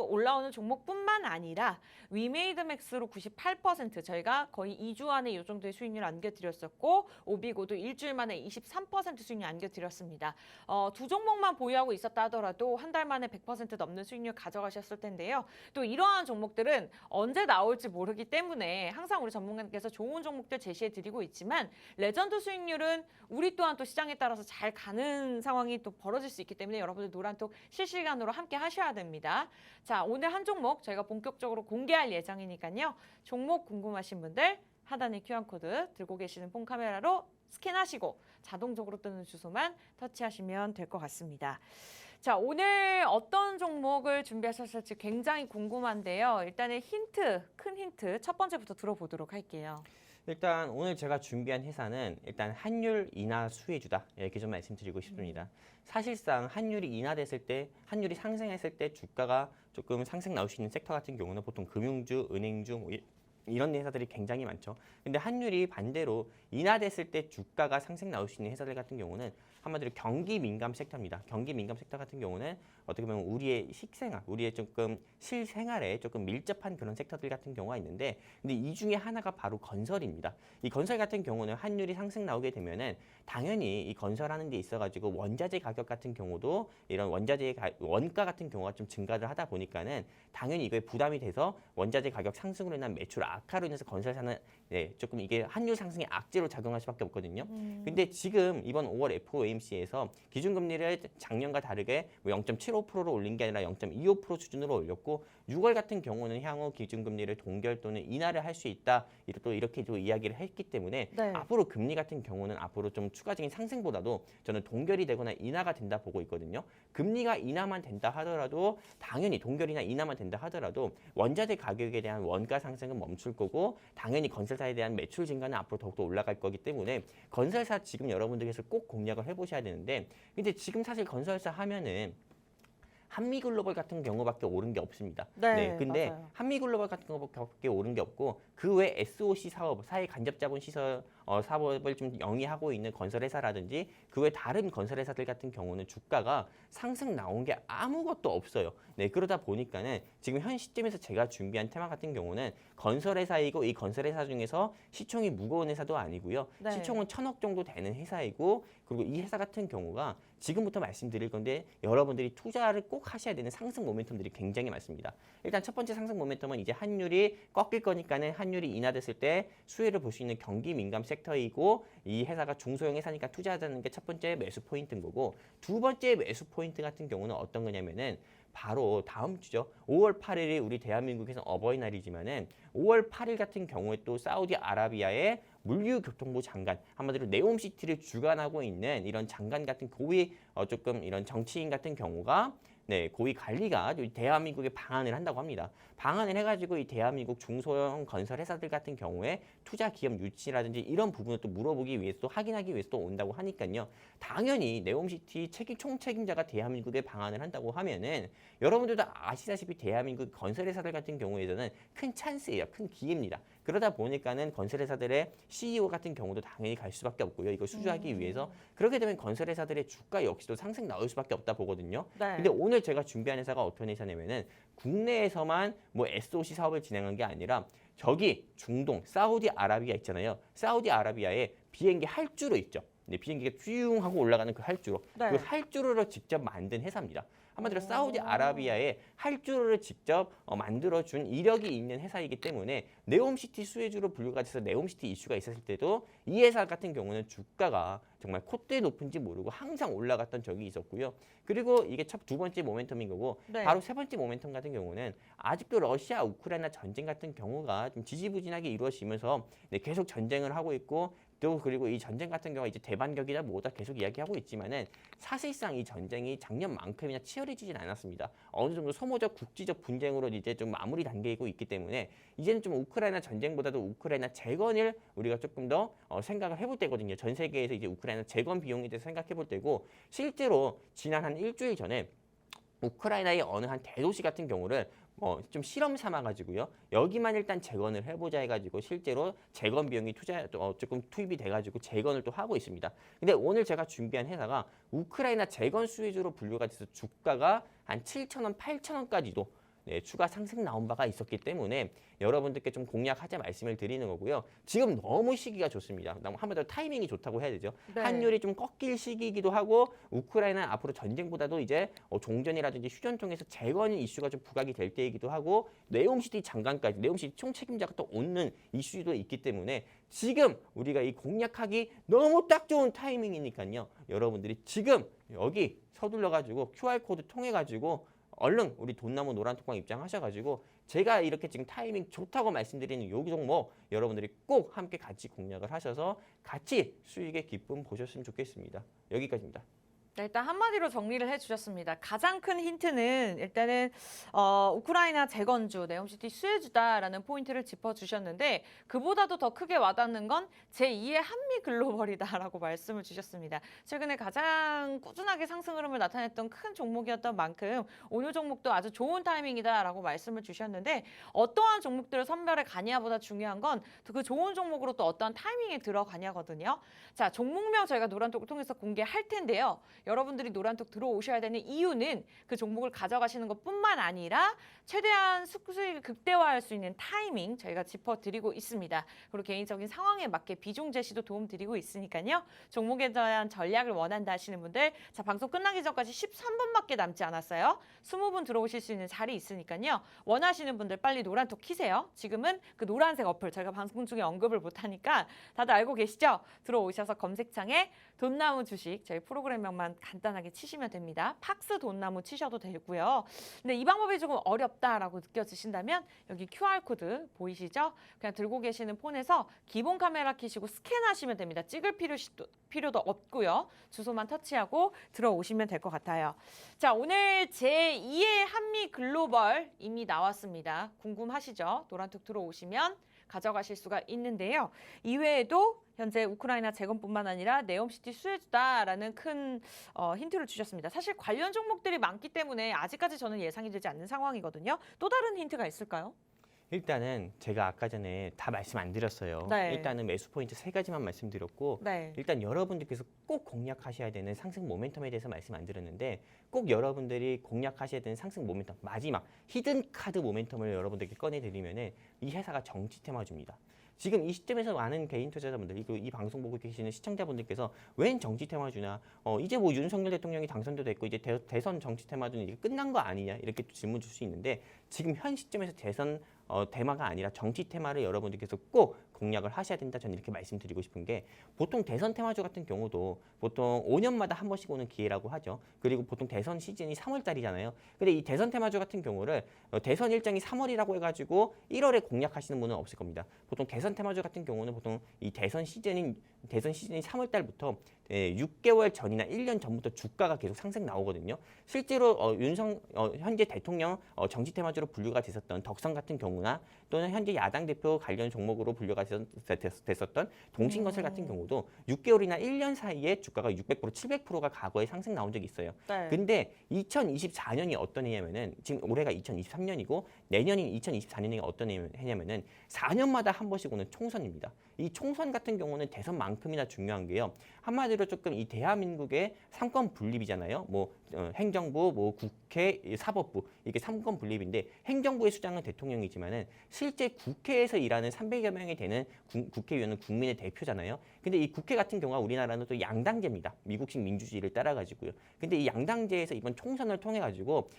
올라오는 종목뿐만 아니라 위메이드 맥스로 98% 저희가 거의 2주 안에 이 정도의 수익률 안겨드렸었고 오비고도 일주일 만에 23% 수익률 안겨드렸습니다. 두 종목만 보유하고 있었다 하더라도 한 달 만에 100% 넘는 수익률 가져가셨을 텐데요. 또 이러한 종목들은 언제 나올지 모르기 때문에 항상 우리 전문가님께서 좋은 종목들 제시해드리고 있지만 레전드 수익률은 우리 또한 또 시장에 따라서 잘 가는 상황이 또 벌어질 수 있기 때문에 여러분들 노란톡 실시간으로 함께 하셔야 됩니다. 자, 오늘 한 종목 저희가 본격적으로 공개할 예정이니까요. 종목 궁금하신 분들 하단에 QR코드 들고 계시는 폰 카메라로 스캔하시고 자동적으로 뜨는 주소만 터치하시면 될 것 같습니다. 자, 오늘 어떤 종목을 준비하셨을지 굉장히 궁금한데요. 일단은 큰 힌트 첫 번째부터 들어보도록 할게요. 일단 오늘 제가 준비한 회사는 일단 환율 인하 수혜주다 이렇게 좀 말씀드리고 싶습니다. 사실상 환율이 인하됐을 때, 환율이 상승했을 때 주가가 조금 상승 나올 수 있는 섹터 같은 경우는 보통 금융주, 은행주 뭐 이런 회사들이 굉장히 많죠. 근데 환율이 반대로 인하됐을 때 주가가 상승 나올 수 있는 회사들 같은 경우는 한마디로 경기 민감 섹터입니다. 경기 민감 섹터 같은 경우는 어떻게 보면 우리의 식생활, 우리의 조금 실생활에 조금 밀접한 그런 섹터들 같은 경우가 있는데, 근데 이 중에 하나가 바로 건설입니다. 이 건설 같은 경우는 환율이 상승 나오게 되면은 당연히 이 건설하는 데 있어가지고 원자재 가격 같은 경우도 이런 원자재 원가 같은 경우가 좀 증가를 하다 보니까는 당연히 이거에 부담이 돼서 원자재 가격 상승으로 인한 매출 악화로 인해서 건설사는 조금 이게 환율 상승의 악재로 작용할 수밖에 없거든요. 근데 지금 이번 5월 FOMC에서 기준금리를 작년과 다르게 0.75%로 올린 게 아니라 0.25% 수준으로 올렸고 6월 같은 경우는 향후 기준금리를 동결 또는 인하를 할 수 있다. 또 이렇게 또 이야기를 했기 때문에 네. 앞으로 금리 같은 경우는 앞으로 좀 추가적인 상승보다도 저는 동결이 되거나 인하가 된다 보고 있거든요. 금리가 인하만 된다 하더라도 당연히 동결이나 인하만 된다 하더라도 원자재 가격에 대한 원가 상승은 멈출 거고 당연히 건설사에 대한 매출 증가는 앞으로 더욱더 올라갈 거기 때문에 건설사 지금 여러분들께서 꼭 공략을 해보셔야 되는데, 근데 지금 사실 건설사 하면은 한미글로벌 같은 경우밖에 오른 게 없습니다. 근데 맞아요. 한미글로벌 같은 경우밖에 오른 게 없고 그 외 SOC 사업, 사회 간접 자본 시설 사업을 좀 영위하고 있는 건설회사라든지 그 외 다른 건설회사들 같은 경우는 주가가 상승 나온 게 아무것도 없어요. 네, 그러다 보니까는 지금 현 시점에서 제가 준비한 테마 같은 경우는 건설회사이고 이 건설회사 중에서 시총이 무거운 회사도 아니고요. 네. 시총은 1,000억 정도 되는 회사이고 그리고 이 회사 같은 경우가 지금부터 말씀드릴 건데 여러분들이 투자를 꼭 하셔야 되는 상승 모멘텀들이 굉장히 많습니다. 일단 첫 번째 상승 모멘텀은 이제 환율이 꺾일 거니까는 환율이 인하됐을 때 수혜를 볼 수 있는 경기 민감 섹터이고 이 회사가 중소형 회사니까 투자하자는 게 첫 번째 매수 포인트인 거고 두 번째 매수 포인트 같은 경우는 어떤 거냐면은 바로 다음 주죠. 5월 8일이 우리 대한민국에서 어버이날이지만은 5월 8일 같은 경우에 또 사우디아라비아의 물류교통부 장관, 한마디로 네옴시티를 주관하고 있는 이런 장관 같은 고위 조금 이런 정치인 같은 경우가 고위 관리가 대한민국에 방한을 한다고 합니다. 방한을 해가지고 이 대한민국 중소형 건설 회사들 같은 경우에 투자 기업 유치라든지 이런 부분을 또 물어보기 위해서 또 확인하기 위해서 또 온다고 하니까요. 당연히 네옴시티 총책임자가 대한민국에 방한을 한다고 하면은 여러분들도 아시다시피 대한민국 건설 회사들 같은 경우에는 큰 찬스예요. 큰 기회입니다. 그러다 보니까는 건설 회사들의 CEO 같은 경우도 당연히 갈 수밖에 없고요. 이걸 수주하기 위해서 그렇게 되면 건설 회사들의 주가 역시도 상승 나올 수밖에 없다 보거든요. 네. 근데 오늘 제가 준비한 회사가 어떤 회사냐면은 국내에서만 뭐 SOC 사업을 진행한 게 아니라 저기 중동 사우디아라비아 있잖아요. 사우디아라비아에 비행기 할주로 있죠. 네, 비행기가 쭉 하고 올라가는 그 할주로. 네. 그 할주로를 직접 만든 회사입니다. 한마디로 사우디아라비아에 할주로를 직접 만들어준 이력이 있는 회사이기 때문에 네옴시티 수혜주로 분류가 돼서 네옴시티 이슈가 있었을 때도 이 회사 같은 경우는 주가가 정말 콧대 높은지 모르고 항상 올라갔던 적이 있었고요. 그리고 이게 첫 두 번째 모멘텀인 거고 네. 바로 세 번째 모멘텀 같은 경우는 아직도 러시아 우크라이나 전쟁 같은 경우가 좀 지지부진하게 이루어지면서 계속 전쟁을 하고 있고 또 그리고 이 전쟁 같은 경우가 이제 대반격이다 뭐다 계속 이야기하고 있지만은 사실상 이 전쟁이 작년만큼이나 치열해지진 않았습니다. 어느 정도 소모적 국지적 분쟁으로 이제 좀 마무리 단계이고 있기 때문에 이제는 좀 우크라이나 전쟁보다도 우크라이나 재건을 우리가 조금 더 생각을 해볼 때거든요. 전 세계에서 이제 우크라이나 재건 비용에 대해서 생각해 볼 때고 실제로 지난 한 일주일 전에 우크라이나의 어느 한 대도시 같은 경우를 좀 실험 삼아가지고요. 여기만 일단 재건을 해보자 해가지고 실제로 재건 비용이 조금 투입이 돼가지고 재건을 또 하고 있습니다. 근데 오늘 제가 준비한 회사가 우크라이나 재건 수혜주로 분류가 돼서 주가가 한 7,000원, 8,000원까지도 추가 상승 나온 바가 있었기 때문에 여러분들께 좀 공략하자 말씀을 드리는 거고요. 지금 너무 시기가 좋습니다. 한마디로 타이밍이 좋다고 해야 되죠. 네. 환율이 좀 꺾일 시기이기도 하고 우크라이나 앞으로 전쟁보다도 이제 종전이라든지 휴전 통해서 재건 이슈가 좀 부각이 될 때이기도 하고 네옴시티 장관까지 네옴시티 총책임자가 또 오는 이슈도 있기 때문에 지금 우리가 이 공략하기 너무 딱 좋은 타이밍이니까요. 여러분들이 지금 여기 서둘러가지고 QR코드 통해가지고 얼른 우리 돈나무 노란톡방 입장하셔가지고 제가 이렇게 지금 타이밍 좋다고 말씀드리는 요 종목 여러분들이 꼭 함께 같이 공략을 하셔서 같이 수익의 기쁨 보셨으면 좋겠습니다. 여기까지입니다. 네, 일단 한마디로 정리를 해주셨습니다. 가장 큰 힌트는 일단은 우크라이나 재건주, 네옴시티 수혜주다라는 포인트를 짚어주셨는데 그보다도 더 크게 와닿는 건 제2의 한미글로벌이다라고 말씀을 주셨습니다. 최근에 가장 꾸준하게 상승 흐름을 나타냈던 큰 종목이었던 만큼 오늘 종목도 아주 좋은 타이밍이다라고 말씀을 주셨는데 어떠한 종목들을 선별해 가냐보다 중요한 건 그 좋은 종목으로 또 어떠한 타이밍에 들어가냐거든요. 자, 종목명 저희가 노란톡을 통해서 공개할 텐데요. 여러분들이 노란톡 들어오셔야 되는 이유는 그 종목을 가져가시는 것뿐만 아니라 최대한 수익을 극대화할 수 있는 타이밍 저희가 짚어드리고 있습니다. 그리고 개인적인 상황에 맞게 비중 제시도 도움드리고 있으니까요. 종목에 대한 전략을 원한다 하시는 분들 자 방송 끝나기 전까지 13분밖에 남지 않았어요. 20분 들어오실 수 있는 자리 있으니까요. 원하시는 분들 빨리 노란톡 키세요. 지금은 그 노란색 어플 저희가 방송 중에 언급을 못하니까 다들 알고 계시죠? 들어오셔서 검색창에 돈나무 주식 저희 프로그램명만 간단하게 치시면 됩니다. 팍스 돈나무 치셔도 되고요. 근데 이 방법이 조금 어렵다라고 느껴지신다면 여기 QR코드 보이시죠? 그냥 들고 계시는 폰에서 기본 카메라 켜시고 스캔하시면 됩니다. 찍을 필요도 없고요. 주소만 터치하고 들어오시면 될 것 같아요. 자, 오늘 제2의 한미 글로벌 이미 나왔습니다. 궁금하시죠? 노란톡 들어오시면 가져가실 수가 있는데요. 이외에도 현재 우크라이나 재건뿐만 아니라 네옴시티 수혜주다라는 큰 힌트를 주셨습니다. 사실 관련 종목들이 많기 때문에 아직까지 저는 예상이 되지 않는 상황이거든요. 또 다른 힌트가 있을까요? 일단은 제가 아까 전에 다 말씀 안 드렸어요. 네. 일단은 매수 포인트 3가지만 말씀드렸고 네. 일단 여러분들께서 꼭 공략하셔야 되는 상승 모멘텀에 대해서 말씀 안 드렸는데 꼭 여러분들이 공략하셔야 되는 상승 모멘텀 마지막 히든 카드 모멘텀을 여러분들께 꺼내드리면은 이 회사가 정치 테마주입니다. 지금 이 시점에서 많은 개인 투자자분들 그리고 이 방송 보고 계시는 시청자분들께서 웬 정치 테마주냐 이제 뭐 윤석열 대통령이 당선도 됐고 이제 대선 정치 테마주는 이게 끝난 거 아니냐 이렇게 질문 줄 수 있는데 지금 현 시점에서 대선 테마가 아니라 정치 테마를 여러분들께서 꼭 공략을 하셔야 된다. 저는 이렇게 말씀드리고 싶은 게 보통 대선 테마주 같은 경우도 보통 5년마다 한 번씩 오는 기회라고 하죠. 그리고 보통 대선 시즌이 3월 달이잖아요. 근데 이 대선 테마주 같은 경우를 대선 일정이 3월이라고 해가지고 1월에 공략하시는 분은 없을 겁니다. 보통 대선 테마주 같은 경우는 보통 이 대선 시즌이 3월 달부터 6개월 전이나 1년 전부터 주가가 계속 상승 나오거든요. 실제로 현재 대통령 정치 테마주로 분류가 됐었던 덕선 같은 경우나 또는 현재 야당 대표 관련 종목으로 분류가 됐었던 동신건설 같은 경우도 6개월이나 1년 사이에 주가가 600%, 700%가 과거에 상승 나온 적이 있어요. 네. 근데 2024년이 어떤 해냐면은 지금 올해가 2023년이고 내년인 2024년이 어떤 해냐면은 4년마다 한 번씩 오는 총선입니다. 이 총선 같은 경우는 대선만큼이나 중요한 게요. 한마디로 조금 이 대한민국의 삼권 분립이잖아요. 뭐 행정부, 뭐 국회, 사법부 이게 삼권 분립인데 행정부의 수장은 대통령이지만은 실제 국회에서 일하는 300여 명이 되는 국회의원은 국민의 대표잖아요. 근데 이 국회 같은 경우가 우리나라는 또 양당제입니다. 미국식 민주주의를 따라가지고요. 근데 이 양당제에서 이번 총선을 통해 가지고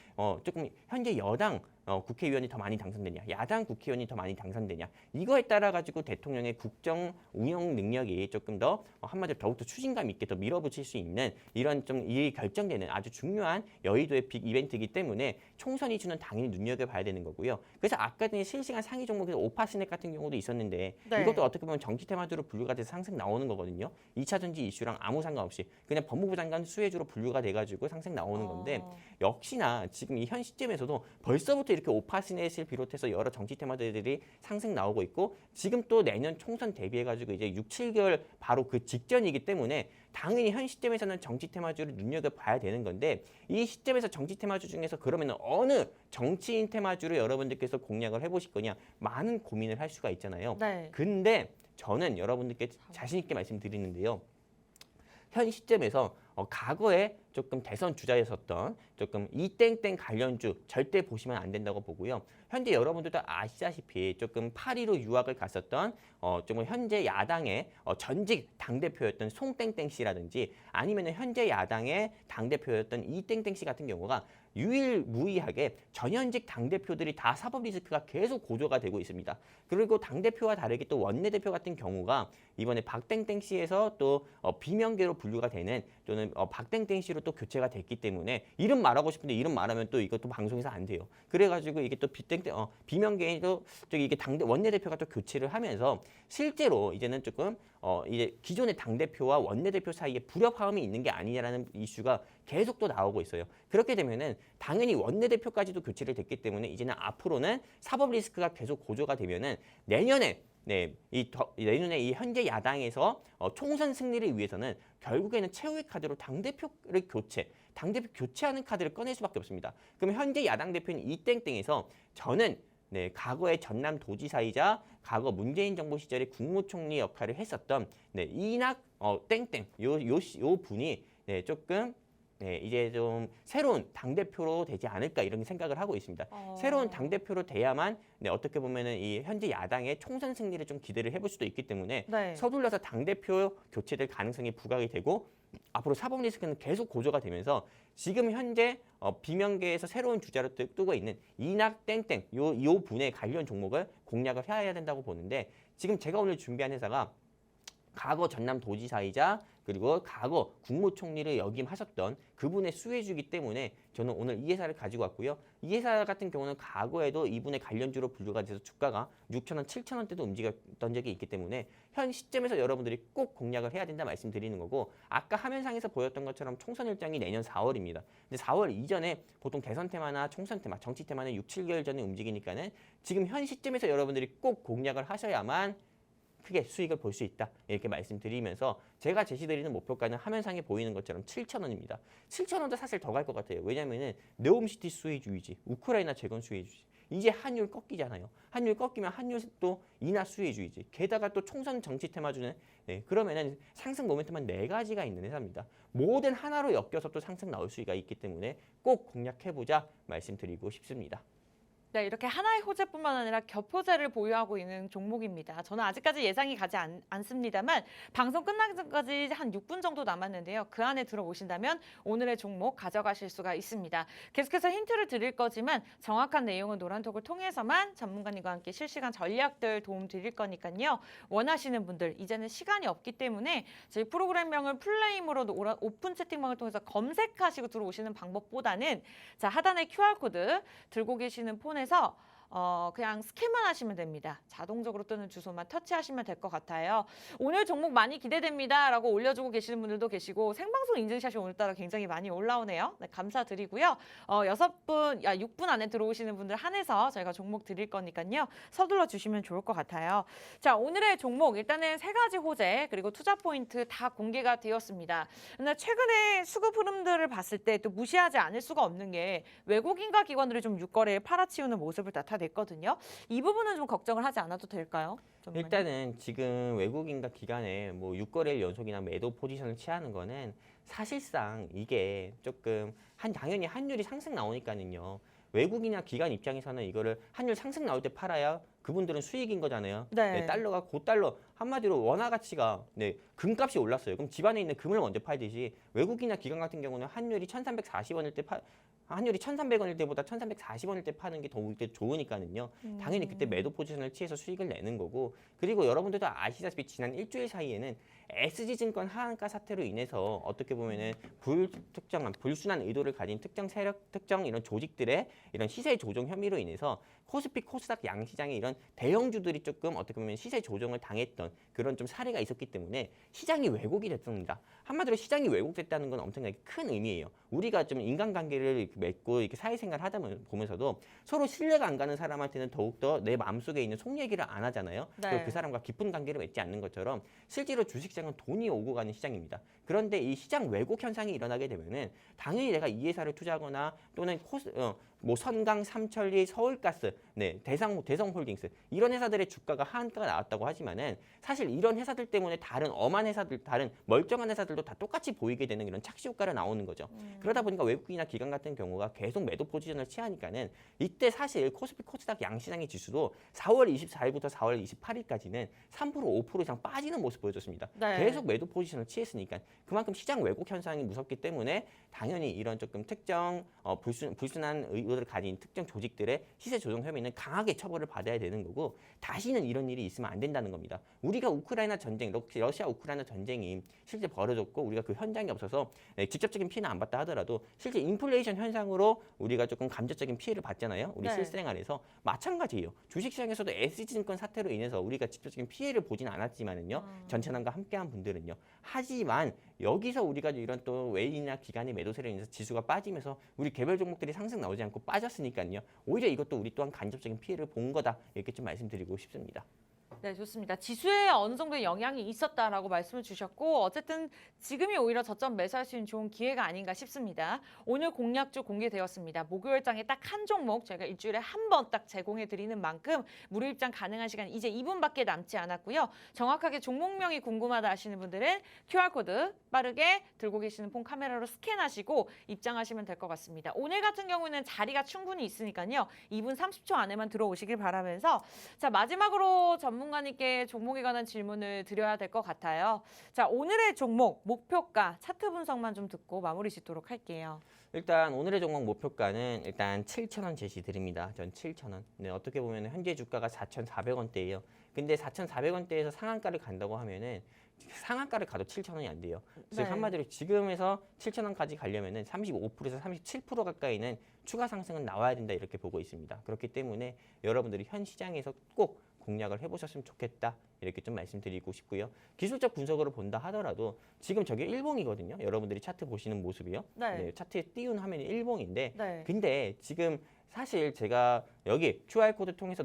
조금 현재 여당 국회의원이 더 많이 당선되냐, 야당 국회의원이 더 많이 당선되냐 이거에 따라 가지고 대통령의 국정 운영 능력이 조금 더 한마디로 더욱더 추진감 있게 더 밀어붙일 수 있는 이런 좀 일이 결정되는 아주 중요한 여의도의 빅 이벤트이기 때문에 총선이 주는 당연히 눈여겨봐야 되는 거고요. 그래서 아까 전에 실시간 상위 종목에서 오파스넥 같은 경우도 있었는데 네. 이것도 어떻게 보면 정치 테마주로 분류가 돼서 상승 나오는 거거든요. 2차 전지 이슈랑 아무 상관없이 그냥 법무부 장관 수혜주로 분류가 돼가지고 상승 나오는 건데 역시나 지금 이 현 시점에서도 벌써부터 이렇게 오파스넷을 비롯해서 여러 정치 테마들이 상승 나오고 있고 지금 또 내년 총선 대비해가지고 이제 6, 7개월 바로 그 직전이기 때문에 당연히 현 시점에서는 정치 테마주를 눈여겨봐야 되는 건데 이 시점에서 정치 테마주 중에서 그러면 어느 정치인 테마주를 여러분들께서 공략을 해보실 거냐 많은 고민을 할 수가 있잖아요. 네. 근데 저는 여러분들께 자신 있게 말씀드리는데요. 현 시점에서 과거에 조금 대선 주자였었던 조금 이땡땡 관련주 절대 보시면 안 된다고 보고요. 현재 여러분들도 아시다시피 조금 파리로 유학을 갔었던 조금 현재 야당의 전직 당대표였던 송땡땡 씨라든지 아니면 현재 야당의 당대표였던 이땡땡 씨 같은 경우가 유일무이하게 전현직 당대표들이 다 사법 리스크가 계속 고조가 되고 있습니다. 그리고 당대표와 다르게 또 원내대표 같은 경우가 이번에 박땡땡 씨에서 또 비명계로 분류가 되는 또는 박땡땡 씨로 또 교체가 됐기 때문에 이름 말하고 싶은데 이름 말하면 또 이것도 방송에서 안 돼요. 그래가지고 이게 또 비명계도 저기 이게 원내대표가 또 교체를 하면서 실제로 이제는 조금 이제 기존의 당대표와 원내대표 사이에 불협화음이 있는 게 아니냐라는 이슈가 계속 또 나오고 있어요. 그렇게 되면은 당연히 원내대표까지도 교체를 됐기 때문에 이제는 앞으로는 사법 리스크가 계속 고조가 되면은 내년에 내년에 이 현재 야당에서 총선 승리를 위해서는 결국에는 최후의 카드로 당대표를 당대표 교체하는 카드를 꺼낼 수밖에 없습니다. 그럼 현재 야당 대표인 이땡땡에서 저는 과거의 전남도지사이자 과거 문재인 정부 시절에 국무총리 역할을 했었던 이낙 땡땡 요 분이 조금 이제 좀 새로운 당대표로 되지 않을까 이런 생각을 하고 있습니다. 새로운 당대표로 돼야만 어떻게 보면은 이 현재 야당의 총선 승리를 좀 기대를 해볼 수도 있기 때문에 네. 서둘러서 당대표 교체될 가능성이 부각이 되고 앞으로 사법 리스크는 계속 고조가 되면서 지금 현재 비명계에서 새로운 주자로 뜨고 있는 이낙 땡땡 요 분의 관련 종목을 공략을 해야 된다고 보는데 지금 제가 오늘 준비한 회사가 과거 전남도지사이자 그리고 과거 국무총리를 역임하셨던 그분의 수혜주이기 때문에 저는 오늘 이 회사를 가지고 왔고요. 이 회사 같은 경우는 과거에도 이분의 관련주로 분류가 돼서 주가가 6,000원, 7,000원대도 움직였던 적이 있기 때문에 현 시점에서 여러분들이 꼭 공략을 해야 된다 말씀드리는 거고 아까 화면상에서 보였던 것처럼 총선 일정이 내년 4월입니다. 근데 4월 이전에 보통 대선 테마나 총선 테마, 정치 테마는 6, 7개월 전에 움직이니까는 지금 현 시점에서 여러분들이 꼭 공략을 하셔야만 크게 수익을 볼 수 있다. 이렇게 말씀드리면서 제가 제시드리는 목표가는 화면상에 보이는 것처럼 7,000원입니다. 7,000원도 사실 더 갈 것 같아요. 왜냐면은 네옴시티 수혜주의지, 우크라이나 재건 수혜주의지. 이제 한율 꺾이잖아요. 한율 꺾이면 한율도 인하 수혜주의지. 게다가 또 총선 정치 테마주는 그러면은 상승 모멘텀은 4가지가 있는 회사입니다. 모든 하나로 엮여서 또 상승 나올 수가 있기 때문에 꼭 공략해보자 말씀드리고 싶습니다. 네, 이렇게 하나의 호재뿐만 아니라 겹호재를 보유하고 있는 종목입니다. 저는 아직까지 예상이 가지 않습니다만 방송 끝나기 전까지 한 6분 정도 남았는데요. 그 안에 들어오신다면 오늘의 종목 가져가실 수가 있습니다. 계속해서 힌트를 드릴 거지만 정확한 내용은 노란톡을 통해서만 전문가님과 함께 실시간 전략들 도움 드릴 거니까요. 원하시는 분들 이제는 시간이 없기 때문에 저희 프로그램명을 플레임으로 오픈 채팅방을 통해서 검색하시고 들어오시는 방법보다는 자, 하단에 QR코드 들고 계시는 폰에서 그냥 스캔만 하시면 됩니다. 자동적으로 뜨는 주소만 터치하시면 될 것 같아요. 오늘 종목 많이 기대됩니다. 라고 올려주고 계시는 분들도 계시고 생방송 인증샷이 오늘따라 굉장히 많이 올라오네요. 네, 감사드리고요. 6분 안에 들어오시는 분들 한해서 저희가 종목 드릴 거니까요. 서둘러 주시면 좋을 것 같아요. 자, 오늘의 종목 일단은 3가지 호재 그리고 투자 포인트 다 공개가 되었습니다. 근데 최근에 수급 흐름들을 봤을 때 또 무시하지 않을 수가 없는 게 외국인과 기관들이 좀 육거래에 팔아치우는 모습을 나타냈거든요. 이 부분은 좀 걱정을 하지 않아도 될까요? 전문가님? 일단은 지금 외국인과 기관에 뭐 6거래일 연속이나 매도 포지션을 취하는 거는 사실상 이게 조금 당연히 환율이 상승 나오니까는요. 외국인이나 기관 입장에서는 이거를 환율 상승 나올 때 팔아야 그분들은 수익인 거잖아요. 네. 달러가 고달러 한마디로 원화 가치가 금값이 올랐어요. 그럼 집안에 있는 금을 먼저 팔듯이 외국인이나 기관 같은 경우는 환율이 1,340원일 때 환율이 1,300원일 때보다 1,340원일 때 파는 게 더 좋으니까는요. 당연히 그때 매도 포지션을 취해서 수익을 내는 거고 그리고 여러분들도 아시다시피 지난 일주일 사이에는 SG증권 하한가 사태로 인해서 어떻게 보면은 불순한 의도를 가진 특정 세력, 특정 이런 조직들의 이런 시세 조정 혐의로 인해서 코스피, 코스닥 양시장의 이런 대형주들이 조금 어떻게 보면 시세 조정을 당했던 그런 좀 사례가 있었기 때문에 시장이 왜곡이 됐습니다. 한마디로 시장이 왜곡됐다는 건 엄청나게 큰 의미예요. 우리가 좀 인간관계를 이렇게 맺고 이렇게 사회생활 하다 보면서도 서로 신뢰가 안 가는 사람한테는 더욱더 내 마음속에 있는 속 얘기를 안 하잖아요. 네. 그리고 그 사람과 깊은 관계를 맺지 않는 것처럼 실제로 주식시장은 돈이 오고 가는 시장입니다. 그런데 이 시장 왜곡 현상이 일어나게 되면은 당연히 내가 이 회사를 투자하거나 또는 뭐 선강, 삼천리, 서울가스, 대성홀딩스 이런 회사들의 주가가 하한가가 나왔다고 하지만은 사실 이런 회사들 때문에 다른 엄한 회사들, 다른 멀쩡한 회사들도 다 똑같이 보이게 되는 이런 착시 효과가 나오는 거죠. 그러다 보니까 외국인이나 기관 같은 경우가 계속 매도 포지션을 취하니까는 이때 사실 코스피, 코스닥 양시장의 지수도 4월 24일부터 4월 28일까지는 3% 5% 이상 빠지는 모습 보여줬습니다. 네. 계속 매도 포지션을 취했으니까 그만큼 시장 왜곡 현상이 무섭기 때문에 당연히 이런 조금 특정 불순한 의도를 가진 특정 조직들의 시세 조정 혐의는 강하게 처벌을 받아야 되는 거고 다시는 이런 일이 있으면 안 된다는 겁니다. 우리가 우크라이나 전쟁, 러시아 우크라이나 전쟁이 실제 벌어졌고 우리가 그 현장에 없어서 직접적인 피해는 안 받다 하더라도 실제 인플레이션 현상으로 우리가 조금 감정적인 피해를 받잖아요. 우리 네. 실생활에서 마찬가지예요. 주식시장에서도 SG증권 사태로 인해서 우리가 직접적인 피해를 보지는 않았지만은요. 전천함과 함께한 분들은요. 하지만 여기서 우리가 이런 또 외인이나 기관의 매도세로 인해서 지수가 빠지면서 우리 개별 종목들이 상승 나오지 않고 빠졌으니까요. 오히려 이것도 우리 또한 간접적인 피해를 본 거다. 이렇게 좀 말씀드리고 싶습니다. 네, 좋습니다. 지수에 어느 정도의 영향이 있었다라고 말씀을 주셨고 어쨌든 지금이 오히려 저점 매수할 수 있는 좋은 기회가 아닌가 싶습니다. 오늘 공략주 공개되었습니다. 목요일장에 딱 한 종목 저희가 일주일에 한 번 딱 제공해 드리는 만큼 무료 입장 가능한 시간 이제 2분밖에 남지 않았고요. 정확하게 종목명이 궁금하다 하시는 분들은 QR코드 빠르게 들고 계시는 폰 카메라로 스캔하시고 입장하시면 될 것 같습니다. 오늘 같은 경우는 자리가 충분히 있으니까요. 2분 30초 안에만 들어오시길 바라면서 자, 마지막으로 전문가님께 종목에 관한 질문을 드려야 될 것 같아요. 자, 오늘의 종목, 목표가, 차트 분석만 좀 듣고 마무리 짓도록 할게요. 일단 오늘의 종목 목표가는 일단 7,000원 제시 드립니다. 전 7,000원. 네, 어떻게 보면 현재 주가가 4,400원대예요. 근데 4,400원대에서 상한가를 간다고 하면은 상한가를 가도 7,000원이 안 돼요. 즉 네. 한마디로 지금에서 7,000원까지 가려면은 35%에서 37% 가까이는 추가 상승은 나와야 된다 이렇게 보고 있습니다. 그렇기 때문에 여러분들이 현 시장에서 꼭 공략을 해보셨으면 좋겠다 이렇게 좀 말씀드리고 싶고요. 기술적 분석으로 본다 하더라도 지금 저게 일봉이거든요. 여러분들이 차트 보시는 모습이요. 네. 차트에 띄운 화면이 일봉인데 네. 근데 지금 사실 제가 여기 QR코드 통해서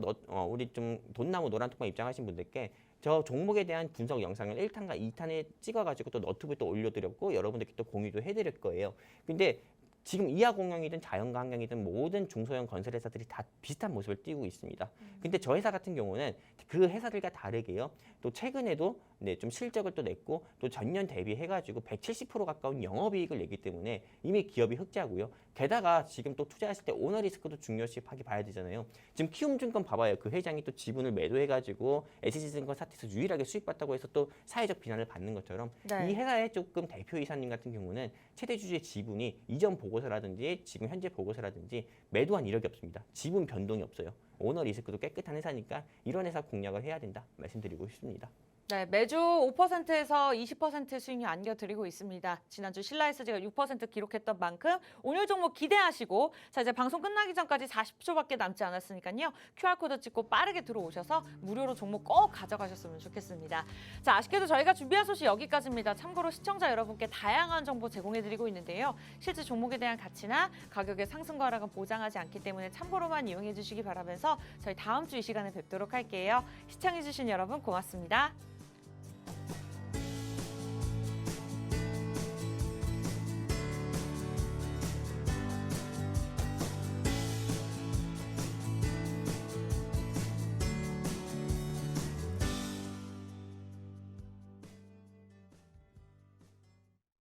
우리 좀 돈나무 노란통방 입장하신 분들께 저 종목에 대한 분석 영상을 1탄과 2탄에 찍어가지고 또 너튜브에 또 올려드렸고 여러분들께 또 공유도 해드릴 거예요. 근데 지금 이하공영이든 자연광경이든 모든 중소형 건설회사들이 다 비슷한 모습을 띠고 있습니다. 근데 저 회사 같은 경우는 그 회사들과 다르게요. 또 최근에도 좀 실적을 또 냈고 또 전년 대비해가지고 170% 가까운 영업이익을 내기 때문에 이미 기업이 흑자고요. 게다가 지금 또 투자했을 때 오너 리스크도 중요시하게 봐야 되잖아요. 지금 키움증권 봐봐요. 그 회장이 또 지분을 매도해가지고 SG증권 사태에서 유일하게 수익봤다고 해서 또 사회적 비난을 받는 것처럼 네. 이 회사의 조금 대표이사님 같은 경우는 최대 주주의 지분이 이전 보고서라든지 지금 현재 보고서라든지 매도한 이력이 없습니다. 지분 변동이 없어요. 오너 리스크도 깨끗한 회사니까 이런 회사 공략을 해야 된다 말씀드리고 싶습니다. 네, 매주 5%에서 20% 수익률 안겨드리고 있습니다. 지난주 신라에서제가 6% 기록했던 만큼 오늘 종목 기대하시고 자 이제 방송 끝나기 전까지 40초밖에 남지 않았으니까요. QR코드 찍고 빠르게 들어오셔서 무료로 종목 꼭 가져가셨으면 좋겠습니다. 자 아쉽게도 저희가 준비한 소식 여기까지입니다. 참고로 시청자 여러분께 다양한 정보 제공해드리고 있는데요. 실제 종목에 대한 가치나 가격의 상승과 하락은 보장하지 않기 때문에 참고로만 이용해 주시기 바라면서 저희 다음 주 이 시간에 뵙도록 할게요. 시청해주신 여러분 고맙습니다.